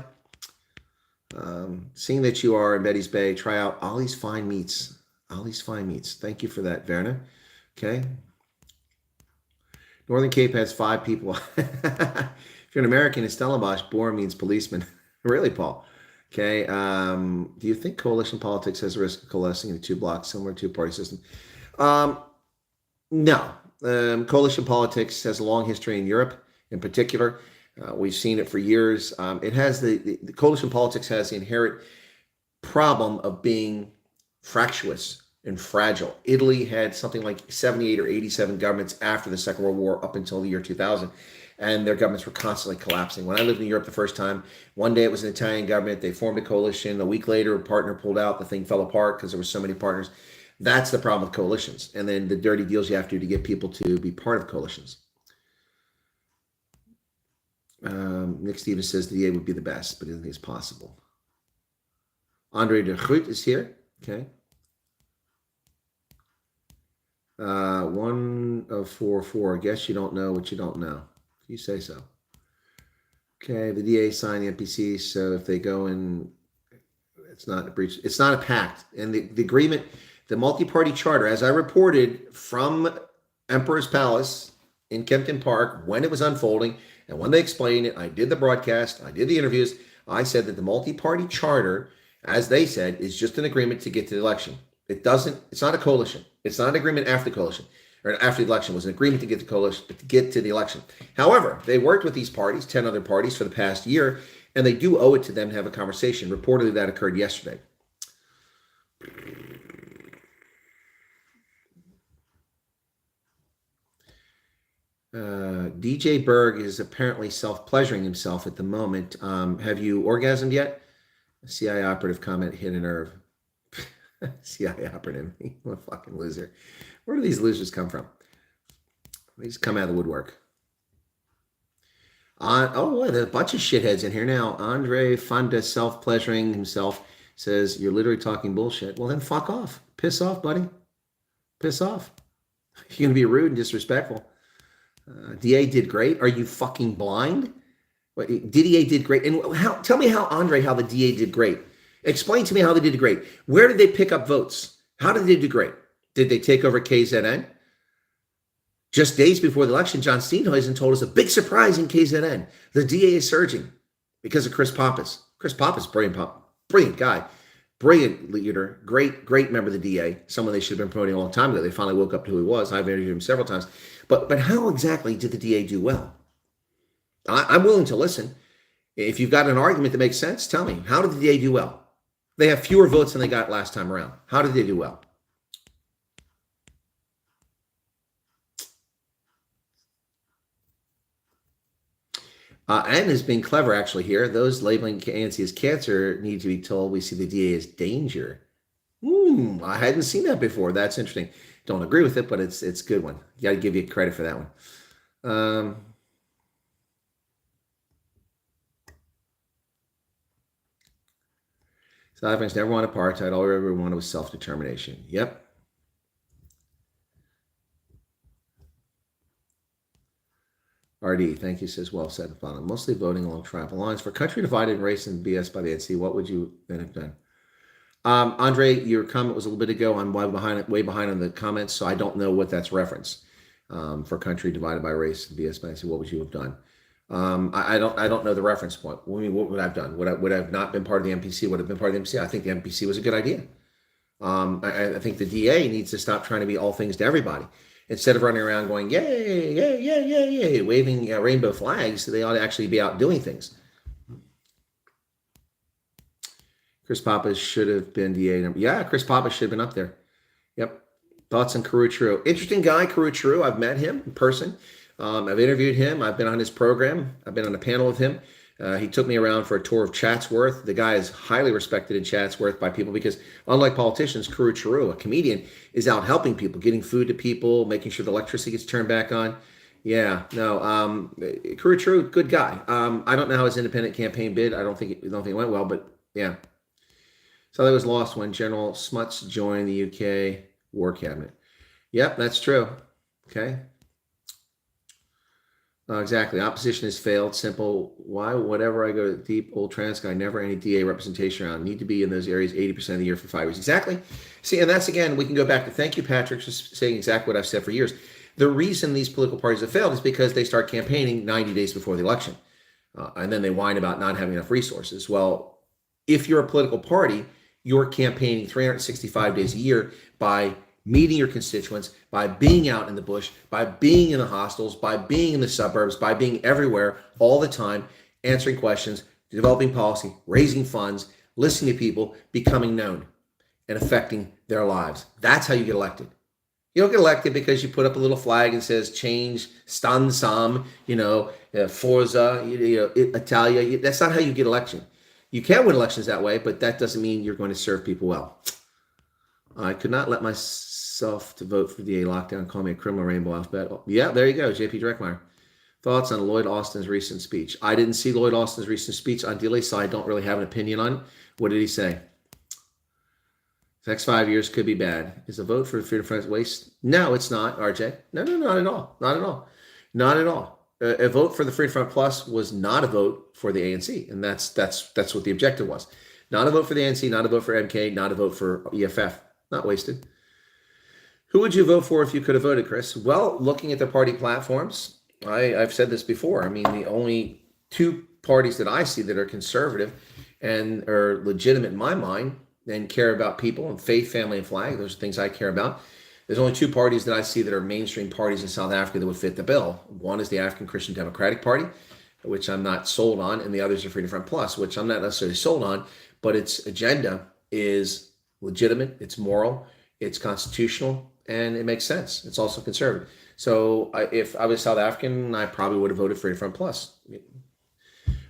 Seeing that you are in Betty's Bay, try out Ollie's Fine Meats. Ollie's Fine Meats. Thank you for that, Werner. Okay. Northern Cape has 5 people. If you're an American in Stellenbosch, Boer means policeman. Really, Paul? Okay. Do you think coalition politics has a risk of coalescing into 2 blocks, similar to a two-party system? No. Coalition politics has a long history in Europe in particular. We've seen it for years. It has the coalition politics has the inherent problem of being fractious and fragile. Italy had something like 78 or 87 governments after the Second World War up until the year 2000, and their governments were constantly collapsing. When I lived in Europe the first time, one day it was an Italian government. They formed a coalition. A week later, a partner pulled out. The thing fell apart because there were so many partners. That's the problem with coalitions. And then the dirty deals you have to do to get people to be part of coalitions. Nick Stevens says the DA would be the best, but anything is possible. Andre de Groot is here. Okay. 1 of 4. I guess you don't know what you don't know. You say so. Okay. The DA signed the NPC, so if they go in, it's not a breach. It's not a pact. And the agreement, the multi-party charter, as I reported from Emperor's Palace in Kempton Park when it was unfolding, and when they explained it, I did the broadcast, I did the interviews, I said that the multi-party charter, as they said, is just an agreement to get to the election. It's not a coalition. It's not an agreement after the coalition, or after the election. It was an agreement to get the coalition, to get to the election. However, they worked with these parties, 10 other parties for the past year, and they do owe it to them to have a conversation. Reportedly, that occurred yesterday. DJ Berg is apparently self-pleasuring himself at the moment. Have you orgasmed yet? CIA operative comment hit a nerve. CIA operative. What a fucking loser. Where do these losers come from? They just come out of the woodwork. Oh, there's a bunch of shitheads in here now. Andre Fonda, self-pleasuring himself, says, you're literally talking bullshit. Well, then fuck off. Piss off, buddy. Piss off. You're going to be rude and disrespectful. DA did great. Are you fucking blind? What, DA did great. And tell me how the DA did great. Explain to me how they did great. Where did they pick up votes? How did they do great? Did they take over KZN? Just days before the election, John Steenhuisen told us a big surprise in KZN. The DA is surging because of Chris Pappas. Chris Pappas, brilliant guy, brilliant leader, great member of the DA, someone they should have been promoting a long time ago. They finally woke up to who he was. I've interviewed him several times. But how exactly did the DA do well? I'm willing to listen. If you've got an argument that makes sense, tell me. How did the DA do well? They have fewer votes than they got last time around. How did they do well? Ann is being clever, actually, here. Those labeling ANC as cancer need to be told we see the DA as danger. I hadn't seen that before. That's interesting. Don't agree with it, but it's a good one. You got to give you credit for that one. South Africans never wanted apartheid. All we ever wanted was self-determination. Yep. RD, thank you, says well said. Mostly voting along tribal lines. For a country divided in race and BS by the NC, what would you then have done? Andre, your comment was a little bit ago. I'm way behind on the comments, so I don't know what that's reference. For a country divided by race and BS by the NC, what would you have done? I don't know the reference point. I mean, what would I have done? Would I have not been part of the MPC? Would I have been part of the MPC? I think the MPC was a good idea. I think the DA needs to stop trying to be all things to everybody. Instead of running around going, yay, yay, yay, yay, yay, waving rainbow flags, they ought to actually be out doing things. Chris Pappas should have been DA. Yeah, Chris Pappas should have been up there. Yep. Thoughts on Karou True? Interesting guy, Karou True. I've met him in person. I've interviewed him. I've been on his program. I've been on a panel with him. He took me around for a tour of Chatsworth. The guy is highly respected in Chatsworth by people because, unlike politicians, Karou True, a comedian, is out helping people, getting food to people, making sure the electricity gets turned back on. Yeah, no, Karou True, good guy. I don't know how his independent campaign bid. I don't think it went well, but yeah. So that was lost when General Smuts joined the UK War Cabinet. Yep, that's true. Okay. Exactly. Opposition has failed. Simple. Why? Whatever I go to deep old trans guy, never any DA representation around. Need to be in those areas 80% of the year for 5 years. Exactly. See, and that's, again, we can go back to, thank you, Patrick, for saying exactly what I've said for years. The reason these political parties have failed is because they start campaigning 90 days before the election. And then they whine about not having enough resources. Well, if you're a political party, you're campaigning 365 days a year by meeting your constituents, by being out in the bush, by being in the hostels, by being in the suburbs, by being everywhere all the time, answering questions, developing policy, raising funds, listening to people, becoming known, and affecting their lives. That's how you get elected. You don't get elected because you put up a little flag and says change, stan sam, Forza, Italia. That's not how you get election. You can win elections that way, but that doesn't mean you're going to serve people well. I could not let myself to vote for DA lockdown. Call me a criminal rainbow alphabet. Oh, yeah, there you go, JP Dreckmeyer. Thoughts on Lloyd Austin's recent speech? I didn't see Lloyd Austin's recent speech on Dilly, so I don't really have an opinion on it. What did he say? The next 5 years could be bad. Is a vote for Freedom Friends waste? No, it's not, RJ. No, not at all. Not at all. Not at all. A vote for the Freedom Front Plus was not a vote for the ANC, and that's what the objective was. Not a vote for the ANC, not a vote for MK, not a vote for EFF. Not wasted. Who would you vote for if you could have voted, Chris? Well, looking at the party platforms, I've said this before. I mean, the only two parties that I see that are conservative and are legitimate in my mind and care about people and faith, family, and flag, those are things I care about. There's only two parties that I see that are mainstream parties in South Africa that would fit the bill. One is the African Christian Democratic Party, which I'm not sold on, and the other is the Freedom Front Plus, which I'm not necessarily sold on, but its agenda is legitimate, it's moral, it's constitutional, and it makes sense. It's also conservative. So if I was South African, I probably would have voted Freedom Front Plus.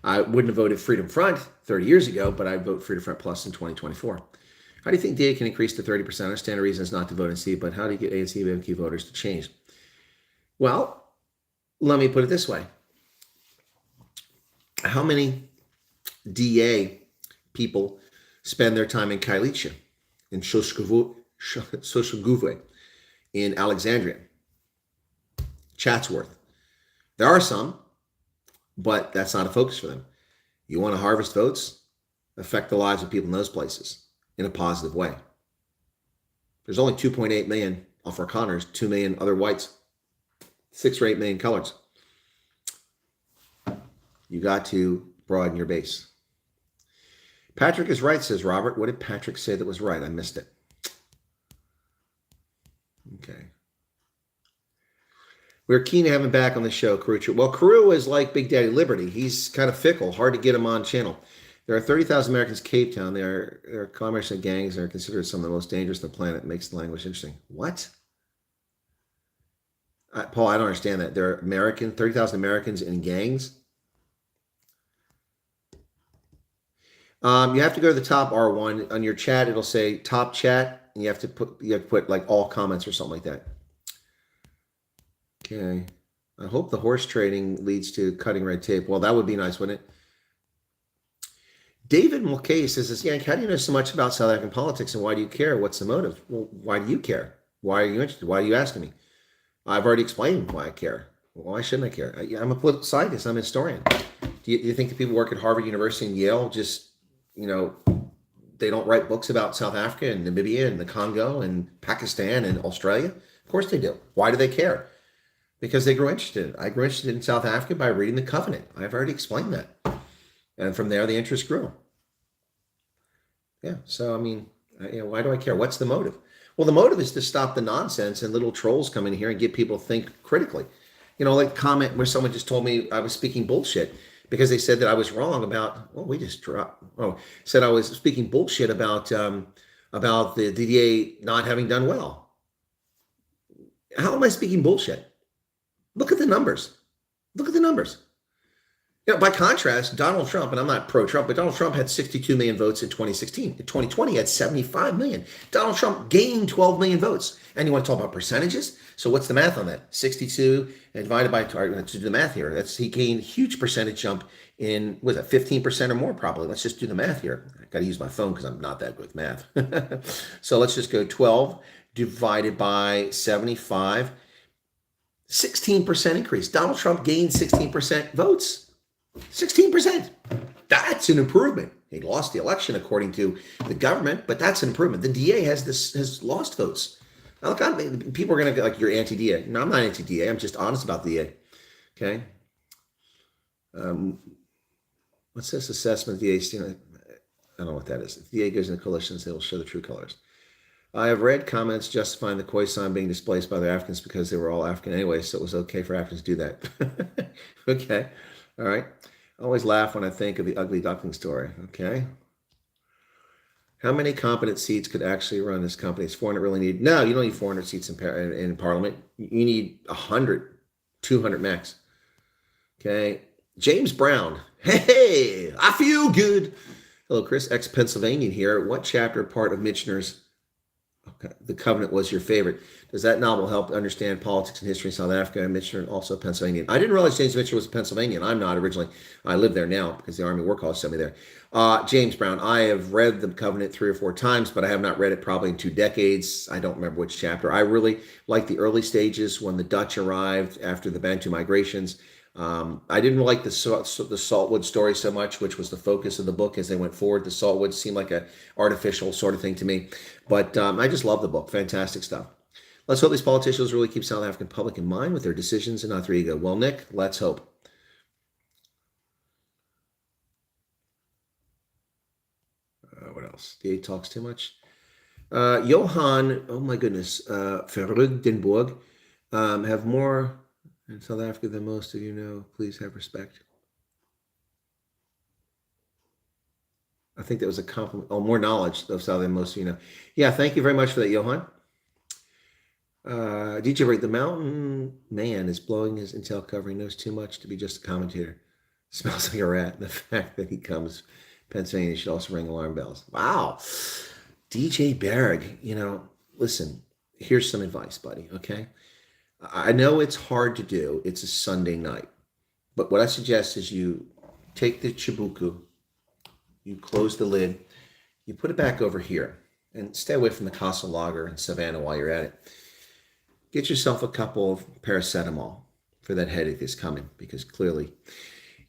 I wouldn't have voted Freedom Front 30 years ago, but I'd vote Freedom Front Plus in 2024. How do you think DA can increase to 30%? I understand the reason is not to vote in C, but how do you get ANC and MQ voters to change? Well, let me put it this way. How many DA people spend their time in Kailicha, in Soshanguve, in Alexandria, Chatsworth? There are some, but that's not a focus for them. You want to harvest votes? Affect the lives of people in those places in a positive way. There's only 2.8 million Afrikaners, 2 million other whites, 6 or 8 million coloreds. You got to broaden your base. Patrick is right, says Robert. What did Patrick say that was right? I missed it. Okay. We're keen to have him back on the show, Karucha. Well, Karu is like Big Daddy Liberty. He's kind of fickle, hard to get him on channel. There are 30,000 Americans in Cape Town. There are commerce and gangs that are considered some of the most dangerous on the planet. It makes the language interesting. What? Paul, I don't understand that. There are 30,000 Americans in gangs? You have to go to the top R1 on your chat. It'll say top chat, and you have to put like all comments or something like that. Okay. I hope the horse trading leads to cutting red tape. Well, that would be nice, wouldn't it? David Mulcahy says, Yank, how do you know so much about South African politics and why do you care? What's the motive? Well, why do you care? Why are you interested? Why are you asking me? I've already explained why I care. Why shouldn't I care? I'm a political scientist. I'm a historian. Do you think the people who work at Harvard University and Yale just, they don't write books about South Africa and Namibia and the Congo and Pakistan and Australia? Of course they do. Why do they care? Because they grew interested. I grew interested in South Africa by reading the Covenant. I've already explained that. And from there, the interest grew. Yeah. So, why do I care? What's the motive? Well, the motive is to stop the nonsense and little trolls come in here and get people to think critically. Like the comment where someone just told me I was speaking bullshit because they said that I was wrong about, said I was speaking bullshit about the DDA not having done well. How am I speaking bullshit? Look at the numbers. Look at the numbers. By contrast, Donald Trump, and I'm not pro-Trump, but Donald Trump had 62 million votes in 2016. In 2020, he had 75 million. Donald Trump gained 12 million votes. And you want to talk about percentages? So what's the math on that? 62 and divided by, let's do the math here. He gained a huge percentage jump in, 15% or more probably. Let's just do the math here. I got to use my phone because I'm not that good with math. So let's just go 12 divided by 75, 16% increase. Donald Trump gained 16% votes. 16%. That's an improvement. He lost the election according to the government, but that's an improvement. The DA has lost votes. Now, look, people are going to be like, you're anti-DA. No, I'm not anti-DA. I'm just honest about the DA. Okay. What's this assessment? The DA, I don't know what that is. If the DA goes into coalitions, they will show the true colors. I have read comments justifying the Khoisan being displaced by the Africans because they were all African anyway, so it was okay for Africans to do that. Okay. All right. I always laugh when I think of the ugly duckling story. Okay. How many competent seats could actually run this company? Is 400 really need? No, you don't need 400 seats in Parliament. You need 100, 200 max. Okay. James Brown. Hey, I feel good. Hello, Chris. Ex-Pennsylvanian here. What chapter or part of Michener's The Covenant was your favorite? Does that novel help understand politics and history in South Africa? Michener, also Pennsylvanian. I didn't realize James Michener was a Pennsylvanian. I'm not originally. I live there now because the Army War College sent me there. James Brown, I have read The Covenant 3 or 4 times, but I have not read it probably in 2 decades. I don't remember which chapter. I really like the early stages when the Dutch arrived after the Bantu migrations. I didn't like the Saltwood story so much, which was the focus of the book as they went forward. The Saltwood seemed like an artificial sort of thing to me, but I just love the book. Fantastic stuff. Let's hope these politicians really keep South African public in mind with their decisions and not their ego. Well, Nick, let's hope. What else? The 8 talks too much. Johan, oh my goodness, Verrugdenburg, have more in South Africa than most of you know. Please have respect. I think that was a compliment. Oh, more knowledge of South than most of you know. Yeah, thank you very much for that, Johan. DJ Ray, the mountain man is blowing his intel cover. He knows too much to be just a commentator. Smells like a rat. The fact that he comes Pennsylvania should also ring alarm bells. Wow. DJ Berg, listen, here's some advice, buddy, okay? I know it's hard to do. It's a Sunday night. But what I suggest is you take the chibuku, you close the lid, you put it back over here, and stay away from the Casa Lager and Savannah while you're at it. Get yourself a couple of paracetamol for that headache that's coming, because clearly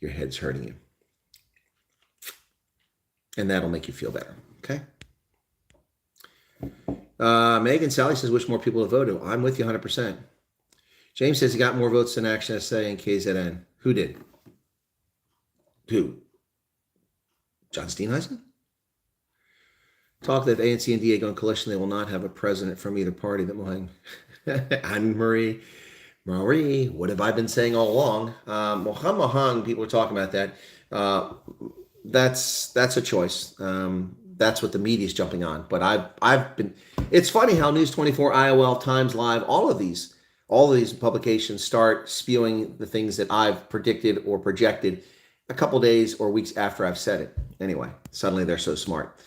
your head's hurting you. And that'll make you feel better, okay? Megan Sally says, wish more people to vote. I'm with you 100%. James says he got more votes than Action SA and KZN. Who did? Who? John Steenhuisen? Talk that if ANC and DA go in coalition, they will not have a president from either party that will hang. Anne-Marie, what have I been saying all along? Mohammed, people are talking about that. That's a choice. That's what the media is jumping on. But I've been. It's funny how News 24, IOL, Times Live, all of these publications start spewing the things that I've predicted or projected a couple days or weeks after I've said it. Anyway, suddenly they're so smart.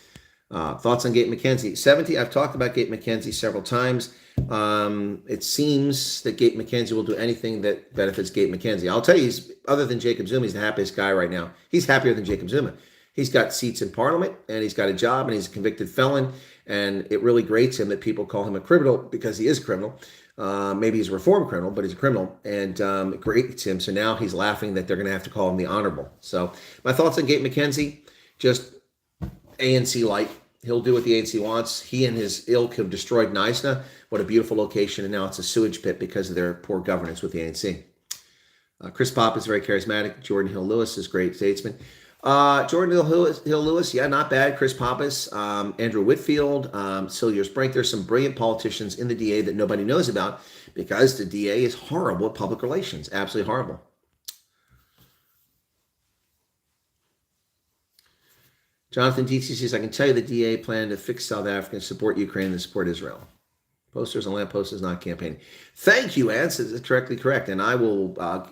Thoughts on Gate McKenzie? 70. I've talked about Gate McKenzie several times. It seems that Gate McKenzie will do anything that benefits Gate McKenzie. I'll tell you, other than Jacob Zuma, he's the happiest guy right now. He's happier than Jacob Zuma. He's got seats in Parliament, and he's got a job, and he's a convicted felon, and it really grates him that people call him a criminal, because he is a criminal. Maybe he's a reformed criminal, but he's a criminal, and it grates him. So now he's laughing that they're going to have to call him the honorable. So my thoughts on Gate McKenzie, just ANC light. He'll do what the ANC wants. He and his ilk have destroyed Neisner. What a beautiful location, and now it's a sewage pit because of their poor governance with the ANC. Chris Pop is very charismatic. Jordan Hill Lewis is a great statesman. Jordan Hill Lewis, yeah, not bad. Chris Pappas, Andrew Whitfield, Sylvia Brink. There's some brilliant politicians in the DA that nobody knows about because the DA is horrible at public relations. Absolutely horrible. Jonathan DC says, I can tell you the DA plan to fix South Africa and support Ukraine and support Israel. Posters on lampposts is not campaigning. Thank you, Ann. That's directly correct. And I will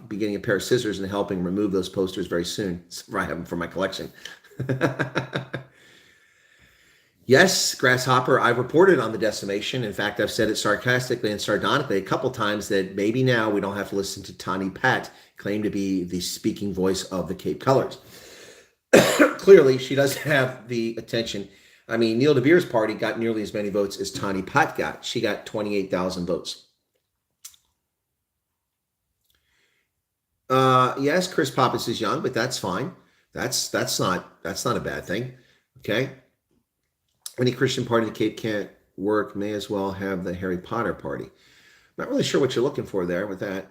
be getting a pair of scissors and helping remove those posters very soon. I have them for my collection. Yes, Grasshopper, I've reported on the decimation. In fact, I've said it sarcastically and sardonically a couple times that maybe now we don't have to listen to Tani Pat claim to be the speaking voice of the Cape Colors. Clearly, she doesn't have the attention. I mean, Neil De Beer's party got nearly as many votes as Tani Pat got. She got 28,000 votes. Yes, Chris Pappas is young, but that's fine. That's not a bad thing. Okay. Any Christian party in the Cape can't work, may as well have the Harry Potter party. Not really sure what you're looking for there with that.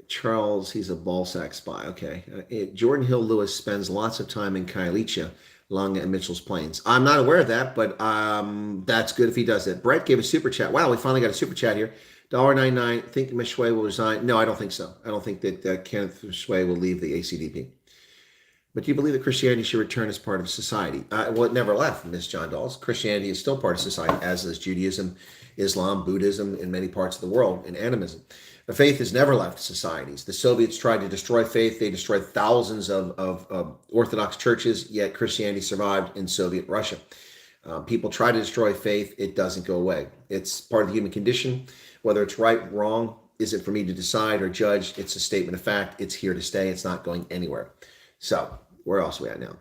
Charles, he's a ballsack spy. Okay. Jordan Hill Lewis spends lots of time in Kailicha, along at Mitchell's Plains. I'm not aware of that, but that's good if he does that. Brett gave a super chat. Wow, we finally got a super chat here. $1.99. Think Mishwe will resign? No, I don't think so. I don't think that Kenneth Mishwe will leave the ACDP. But do you believe that Christianity should return as part of society? Well, it never left, Miss John Dolls. Christianity is still part of society, as is Judaism, Islam, Buddhism, in many parts of the world, and animism. The faith has never left societies. The Soviets tried to destroy faith. They destroyed thousands of Orthodox churches, yet Christianity survived in Soviet Russia. People try to destroy faith. It doesn't go away. It's part of the human condition. Whether it's right, wrong, isn't for me to decide or judge. It's a statement of fact. It's here to stay. It's not going anywhere. So where else are we at now?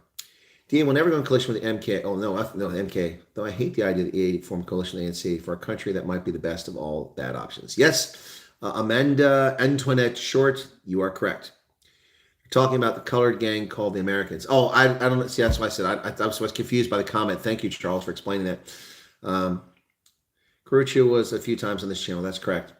DA will never go in coalition with the MK. Oh, no, MK. Though I hate the idea that EA form coalition with the ANC for a country that might be the best of all bad options. Yes. Amanda Antoinette Short, you are correct. You're talking about the colored gang called the Americans. Oh, I don't see. That's why I said I was confused by the comment. Thank you, Charles, for explaining that. Karuchu was a few times on this channel. That's correct.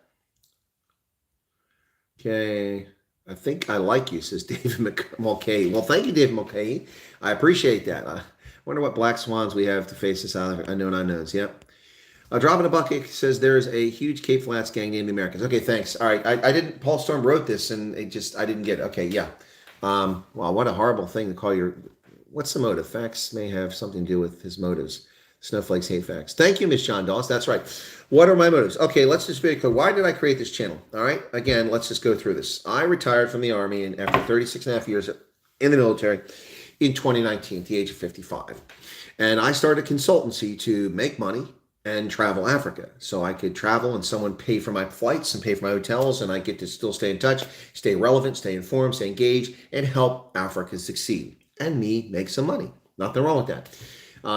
Okay. I think I like you, says David Mulcahy. Well, thank you, David Mulcahy. I appreciate that. I wonder what black swans we have to face this unknown unknowns. Yep. Drop in a bucket says there's a huge Cape Flats gang named the Americans. Okay, thanks. All right, I didn't. Paul Storm wrote this, and I didn't get it. Okay, yeah. Wow, what a horrible thing to call your. What's the motive? Facts may have something to do with his motives. Snowflakes hate facts. Thank you, Miss John Dawes. That's right. What are my motives? Okay, let's just be clear. Why did I create this channel? All right. Again, let's just go through this. I retired from the Army and after 36 and a half years in the military in 2019 at the age of 55. And I started a consultancy to make money and travel Africa. So I could travel and someone pay for my flights and pay for my hotels, and I get to still stay in touch, stay relevant, stay informed, stay engaged, and help Africa succeed. And me make some money. Nothing wrong with that.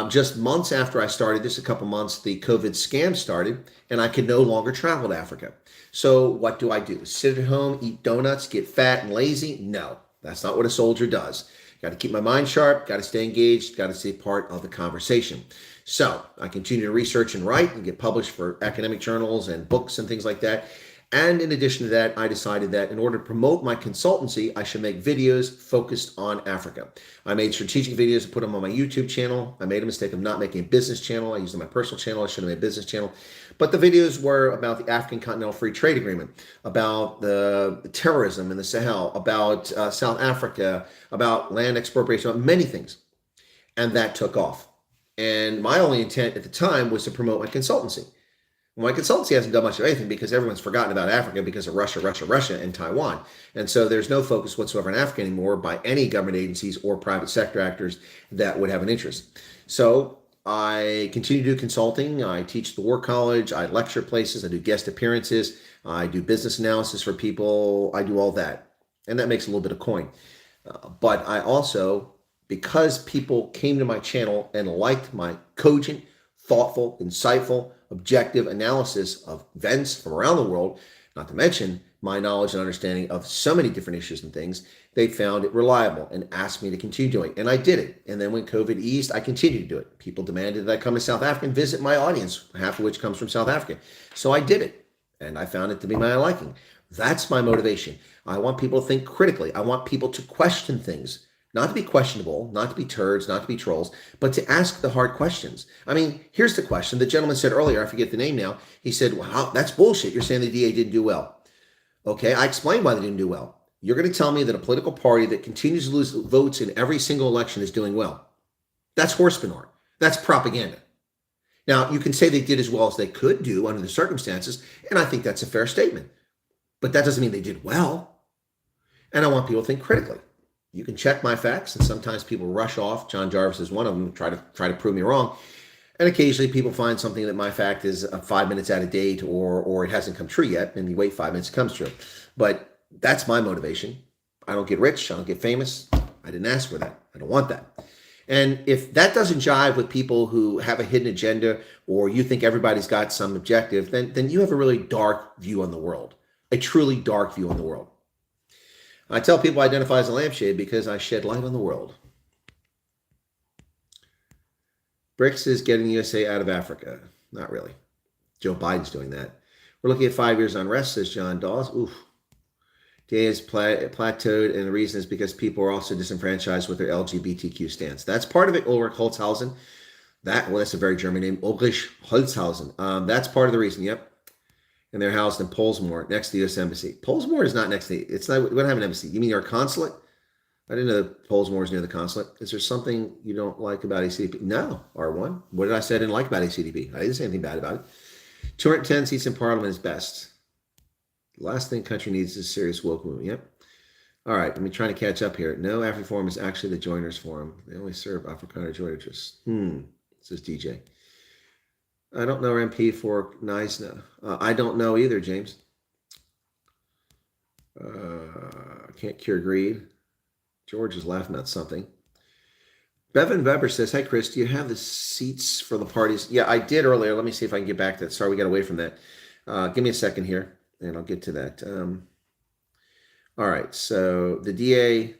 Just months after I started this, a couple months, the COVID scam started, and I could no longer travel to Africa. So what do I do? Sit at home, eat donuts, get fat and lazy? No, that's not what a soldier does. Got to keep my mind sharp, got to stay engaged, got to stay part of the conversation. So I continue to research and write and get published for academic journals and books and things like that. And in addition to that, I decided that in order to promote my consultancy, I should make videos focused on Africa. I made strategic videos and put them on my YouTube channel. I made a mistake of not making a business channel. I used my personal channel. I should have made a business channel. But the videos were about the African Continental Free Trade Agreement, about the terrorism in the Sahel, about South Africa, about land expropriation, about many things. And that took off. And my only intent at the time was to promote my consultancy. My consultancy hasn't done much of anything because everyone's forgotten about Africa because of Russia, and Taiwan. And so there's no focus whatsoever on Africa anymore by any government agencies or private sector actors that would have an interest. So I continue to do consulting. I teach at the War College. I lecture places. I do guest appearances. I do business analysis for people. I do all that. And that makes a little bit of coin. But I also, because people came to my channel and liked my cogent, thoughtful, insightful, objective analysis of events from around the world, not to mention my knowledge and understanding of so many different issues and things, they found it reliable and asked me to continue doing it. And I did it. And then when COVID eased, I continued to do it. People demanded that I come to South Africa and visit my audience, half of which comes from South Africa. So I did it. And I found it to be my liking. That's my motivation. I want people to think critically. I want people to question things. Not to be questionable, not to be turds, not to be trolls, but to ask the hard questions. I mean, here's the question. The gentleman said earlier, I forget the name now, he said, wow, that's bullshit. You're saying the DA didn't do well. Okay, I explained why they didn't do well. You're going to tell me that a political party that continues to lose votes in every single election is doing well. That's horse manure. That's propaganda. Now, you can say they did as well as they could do under the circumstances, and I think that's a fair statement. But that doesn't mean they did well. And I want people to think critically. You can check my facts, and sometimes people rush off. John Jarvis is one of them, try to prove me wrong. And occasionally people find something that my fact is 5 minutes out of date or it hasn't come true yet, and you wait 5 minutes, it comes true. But that's my motivation. I don't get rich. I don't get famous. I didn't ask for that. I don't want that. And if that doesn't jive with people who have a hidden agenda or you think everybody's got some objective, then you have a really dark view on the world, a truly dark view on the world. I tell people I identify as a lampshade because I shed light on the world. BRICS is getting the USA out of Africa. Not really. Joe Biden's doing that. We're looking at 5 years unrest, says John Dawes. Oof. DA has plateaued, and the reason is because people are also disenfranchised with their LGBTQ stance. That's part of it, Ulrich Holzhausen. That's a very German name, Ulrich Holzhausen. That's part of the reason, yep. And they're housed in Pollsmoor, next to the U.S. Embassy. Pollsmoor is not next to it's not. We don't have an embassy. You mean our consulate? I didn't know that Pollsmoor is near the consulate. Is there something you don't like about ACDP? No, R1. What did I say I didn't like about ACDP? I didn't say anything bad about it. 210 seats in Parliament is best. The last thing country needs is a serious woke movement. Yep. All right, let me try to catch up here. No, AfriForum is actually the Joiners Forum. They only serve Afrikaner joint interests. Says DJ. I don't know MP for Neisner. I don't know either, James. Can't cure greed. George is laughing at something. Bevan Weber says, "Hi, Chris. Do you have the seats for the parties?" Yeah, I did earlier. Let me see if I can get back to that. Sorry, we got away from that. Give me a second here, and I'll get to that. All right. So the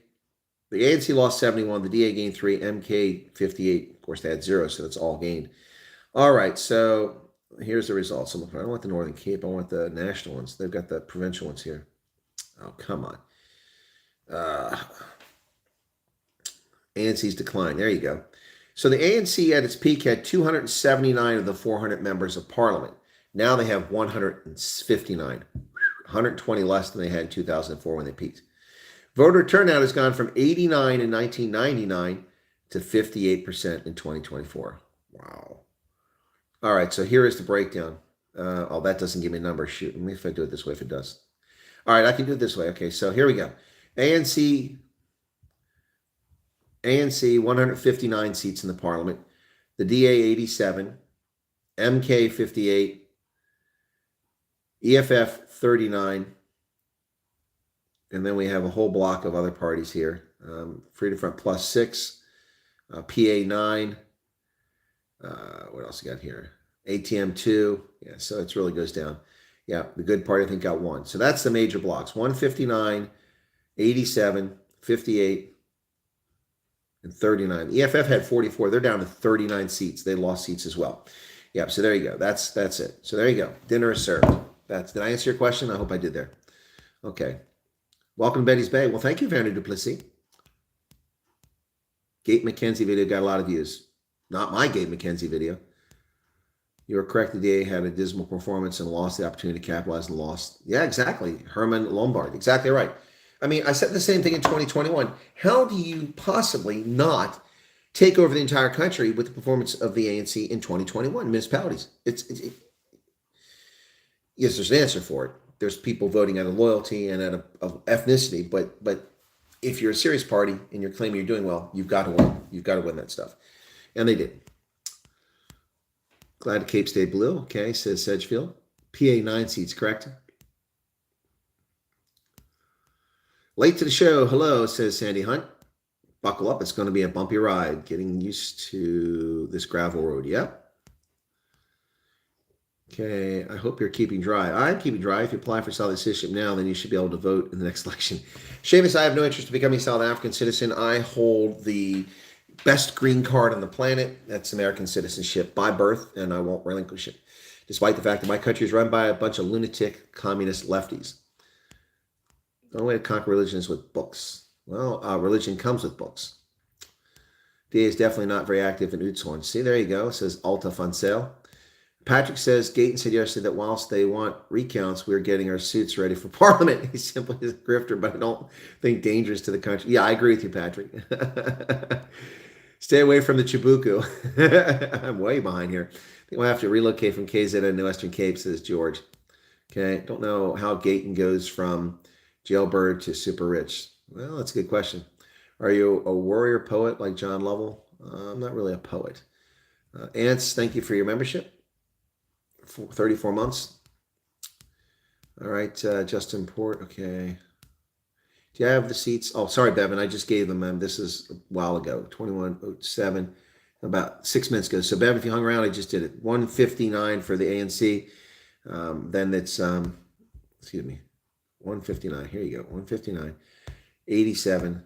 ANC lost 71. The DA gained 3. MK 58. Of course, they had 0, so that's all gained. All right, so here's the results. I don't want the Northern Cape. I want the national ones. They've got the provincial ones here. Oh, come on. ANC's decline. There you go. So the ANC at its peak had 279 of the 400 members of parliament. Now they have 159, 120 less than they had in 2004 when they peaked. Voter turnout has gone from 89 in 1999 to 58% in 2024. Wow. All right, so here is the breakdown. Oh, that doesn't give me a number. Shoot, let me if I do it this way, if it does. All right, I can do it this way. Okay, so here we go. ANC 159 seats in the parliament. The DA 87, MK 58, EFF 39, and then we have a whole block of other parties here. Freedom Front Plus 6, PA 9. What else you got here? ATM 2. Yeah, so it really goes down. Yeah, the Good Party, I think, got 1. So that's the major blocks. 159, 87, 58, and 39. EFF had 44. They're down to 39 seats. They lost seats as well. Yeah, so there you go. That's it. So there you go. Dinner is served. Did I answer your question? I hope I did there. Okay. Welcome to Betty's Bay. Well, thank you, Vanity Duplessis. Gate McKenzie video got a lot of views. Not my Gate McKenzie video. You were correct. The DA had a dismal performance and lost the opportunity to capitalize and lost. Yeah, exactly. Herman Lombard. Exactly right. I mean, I said the same thing in 2021. How do you possibly not take over the entire country with the performance of the ANC in 2021 municipalities? Yes, there's an answer for it. There's people voting out of loyalty and out of ethnicity, but if you're a serious party and you're claiming you're doing well, you've got to win. You've got to win that stuff. And they did. Glad Cape stayed blue. Okay, says Sedgefield. PA 9 seats, correct? Late to the show. Hello, says Sandy Hunt. Buckle up. It's going to be a bumpy ride. Getting used to this gravel road. Yep. Okay, I hope you're keeping dry. I'm keeping dry. If you apply for solid citizenship now, then you should be able to vote in the next election. Seamus, I have no interest in becoming a South African citizen. I hold the best green card on the planet. That's American citizenship by birth, and I won't relinquish it, despite the fact that my country is run by a bunch of lunatic communist lefties. The only way to conquer religion is with books. Well, religion comes with books. DA is definitely not very active in Oudtshoorn. See, there you go, says Alta Fonsale. Patrick says, Gayton said yesterday that whilst they want recounts, we're getting our suits ready for Parliament. He's simply a grifter, but I don't think dangerous to the country. Yeah, I agree with you, Patrick. Stay away from the Chibuku. I'm way behind here. I think we'll have to relocate from KZN to Western Cape, says George. Okay, don't know how Gayton goes from jailbird to super rich. Well, that's a good question. Are you a warrior poet like John Lovell? I'm not really a poet. Ants, thank you for your membership. 34 months. All right, Justin Port. Okay. Do you have the seats? Oh, sorry, Bevan. I just gave them. This is a while ago. 2107, about 6 minutes ago. So, Bevan, if you hung around, I just did it. 159 for the ANC. Then it's, excuse me, 159. Here you go. 159, 87,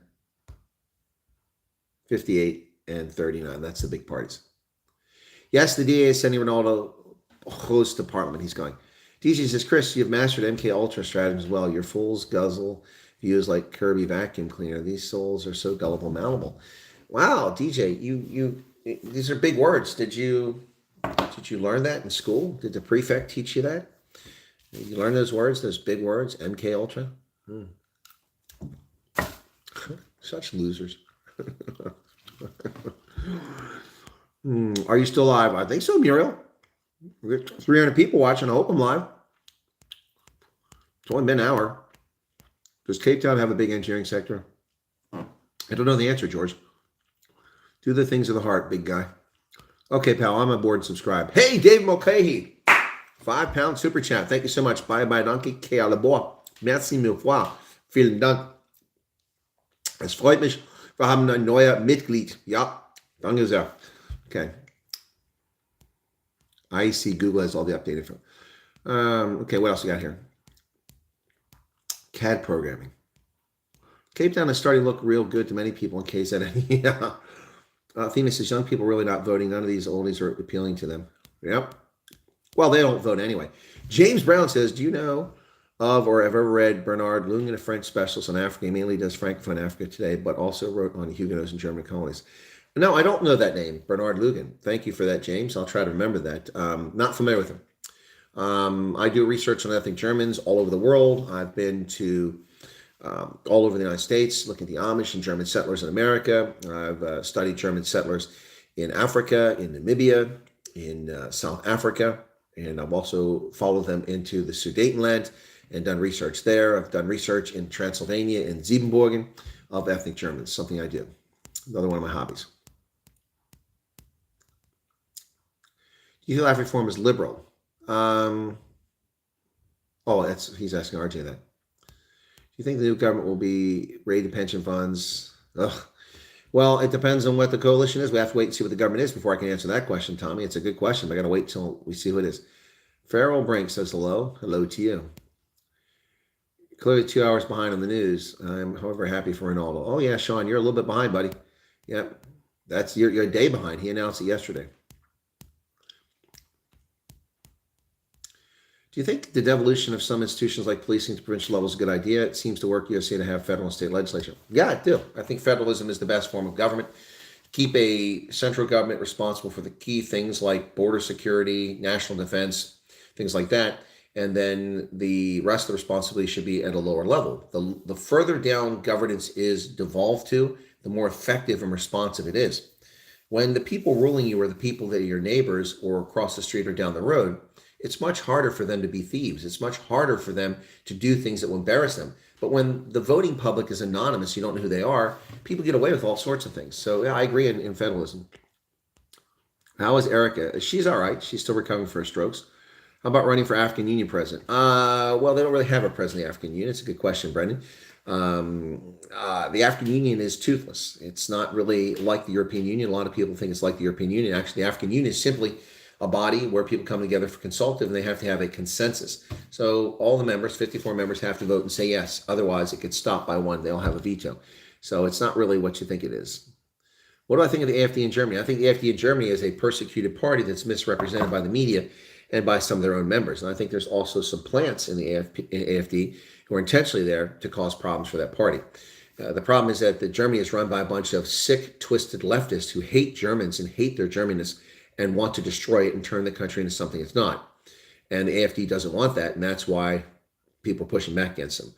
58, and 39. That's the big parties. Yes, the DA is sending Ronaldo host department. He's going. DJ says, Chris, you've mastered MK Ultra strategy as well. Your fools guzzle views like Kirby vacuum cleaner. These souls are so gullible, malleable. Wow, DJ, you these are big words. Did you learn that in school? Did the prefect teach you that? Did you learn those words, those big words? MK Ultra? Such losers. Are you still live? I think so, Muriel. We got 300 people watching. I hope I'm live. It's only been an hour. Does Cape Town have a big engineering sector? I don't know the answer, George. Do the things of the heart, big guy. Okay, pal, I'm on board and subscribe. Hey, Dave Mulcahy. £5 super chat. Thank you so much. Bye bye, Donkey. Ke alle boah. Merci mille fois. Vielen Dank. Es freut mich. Wir haben ein neuer Mitglied. Ja, danke sehr. Okay. IEC Google has all the updated info. Okay, what else we got here? CAD programming. Cape Town is starting to look real good to many people in KZN. Yeah. Thema says young people really not voting. None of these oldies are appealing to them. Yep. Well, they don't vote anyway. James Brown says, do you know of or have ever read Bernard Lungen, a French specialist on Africa? He mainly does Francophone Africa today, but also wrote on Huguenots and German colonies. No, I don't know that name, Bernard Lungen. Thank you for that, James. I'll try to remember that. Not familiar with him. I do research on ethnic Germans all over the world. I've been to all over the United States, looking at the Amish and German settlers in America. I've studied German settlers in Africa, in Namibia, in South Africa, and I've also followed them into the Sudetenland and done research there. I've done research in Transylvania and Siebenbürgen of ethnic Germans, something I do. Another one of my hobbies. Do you feel life reform is liberal? He's asking RJ that. Do you think the new government will be raiding pension funds? Ugh. Well, it depends on what the coalition is. We have to wait and see what the government is before I can answer that question, Tommy. It's a good question, but I got to wait till we see who it is. Farrell Brink says hello. Hello to you. Clearly 2 hours behind on the news. I'm, however, happy for Ronaldo. Oh, yeah, Sean, you're a little bit behind, buddy. Yep, that's you're a day behind. He announced it yesterday. Do you think the devolution of some institutions like policing to provincial level is a good idea? It seems to work USA to have federal and state legislation. Yeah, I do. I think federalism is the best form of government. Keep a central government responsible for the key things like border security, national defense, things like that. And then the rest of the responsibility should be at a lower level. The further down governance is devolved to, the more effective and responsive it is. When the people ruling you are the people that are your neighbors or across the street or down the road, it's much harder for them to be thieves. It's much harder for them to do things that will embarrass them. But when the voting public is anonymous, you don't know who they are, people get away with all sorts of things. So yeah, I agree in federalism. How is Erica? She's all right. She's still recovering from her strokes. How about running for African Union president? Well, they don't really have a president of the African Union. It's a good question, Brendan. The African Union is toothless. It's not really like the European Union. A lot of people think it's like the European Union. Actually, the African Union is simply a body where people come together for consultative, and they have to have a consensus. So all the members, 54 members, have to vote and say yes. Otherwise, it gets stopped by one. They'll have a veto. So it's not really what you think it is. What do I think of the AFD in Germany? I think the AFD in Germany is a persecuted party that's misrepresented by the media and by some of their own members. And I think there's also some plants in the AFD who are intentionally there to cause problems for that party. The problem is that Germany is run by a bunch of sick, twisted leftists who hate Germans and hate their Germanness and want to destroy it and turn the country into something it's not. And the AFD doesn't want that, and that's why people are pushing back against them.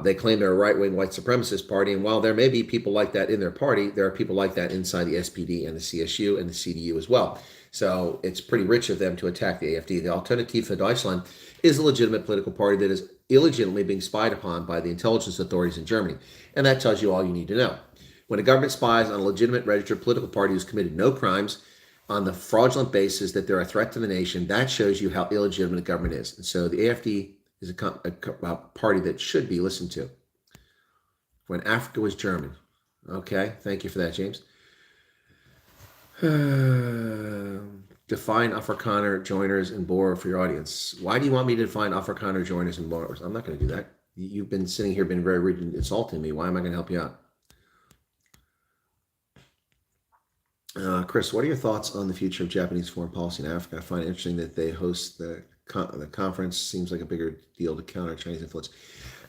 They claim they're a right-wing white supremacist party, and while there may be people like that in their party, there are people like that inside the SPD and the CSU and the CDU as well. So it's pretty rich of them to attack the AFD. The Alternative for Deutschland is a legitimate political party that is illegitimately being spied upon by the intelligence authorities in Germany. And that tells you all you need to know. When a government spies on a legitimate registered political party who's committed no crimes on the fraudulent basis that they're a threat to the nation, that shows you how illegitimate the government is. And so the AFD is a party that should be listened to. When Africa was German. Okay, thank you for that, James. Define Afrikaner, joiners, and Boer for your audience. Why do you want me to define Afrikaner, joiners, and Boers? I'm not going to do that. You've been sitting here, been very rude and insulting me. Why am I going to help you out? Chris, what are your thoughts on the future of Japanese foreign policy in Africa? I find it interesting that they host the conference. Seems like a bigger deal to counter Chinese influence.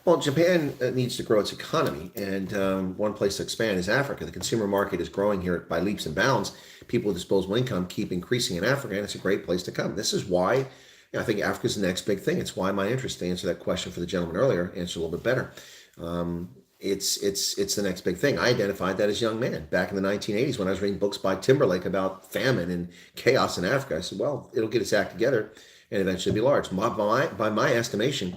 Well, Japan needs to grow its economy, and one place to expand is Africa. The consumer market is growing here by leaps and bounds. People with disposable income keep increasing in Africa, and it's a great place to come. This is why I think Africa is the next big thing. It's why my interest, to answer that question for the gentleman earlier, answer a little bit better. It's the next big thing. I identified that as a young man back in the 1980s when I was reading books by Timberlake about famine and chaos in Africa. I said, well, it'll get its act together and eventually be large. By my estimation,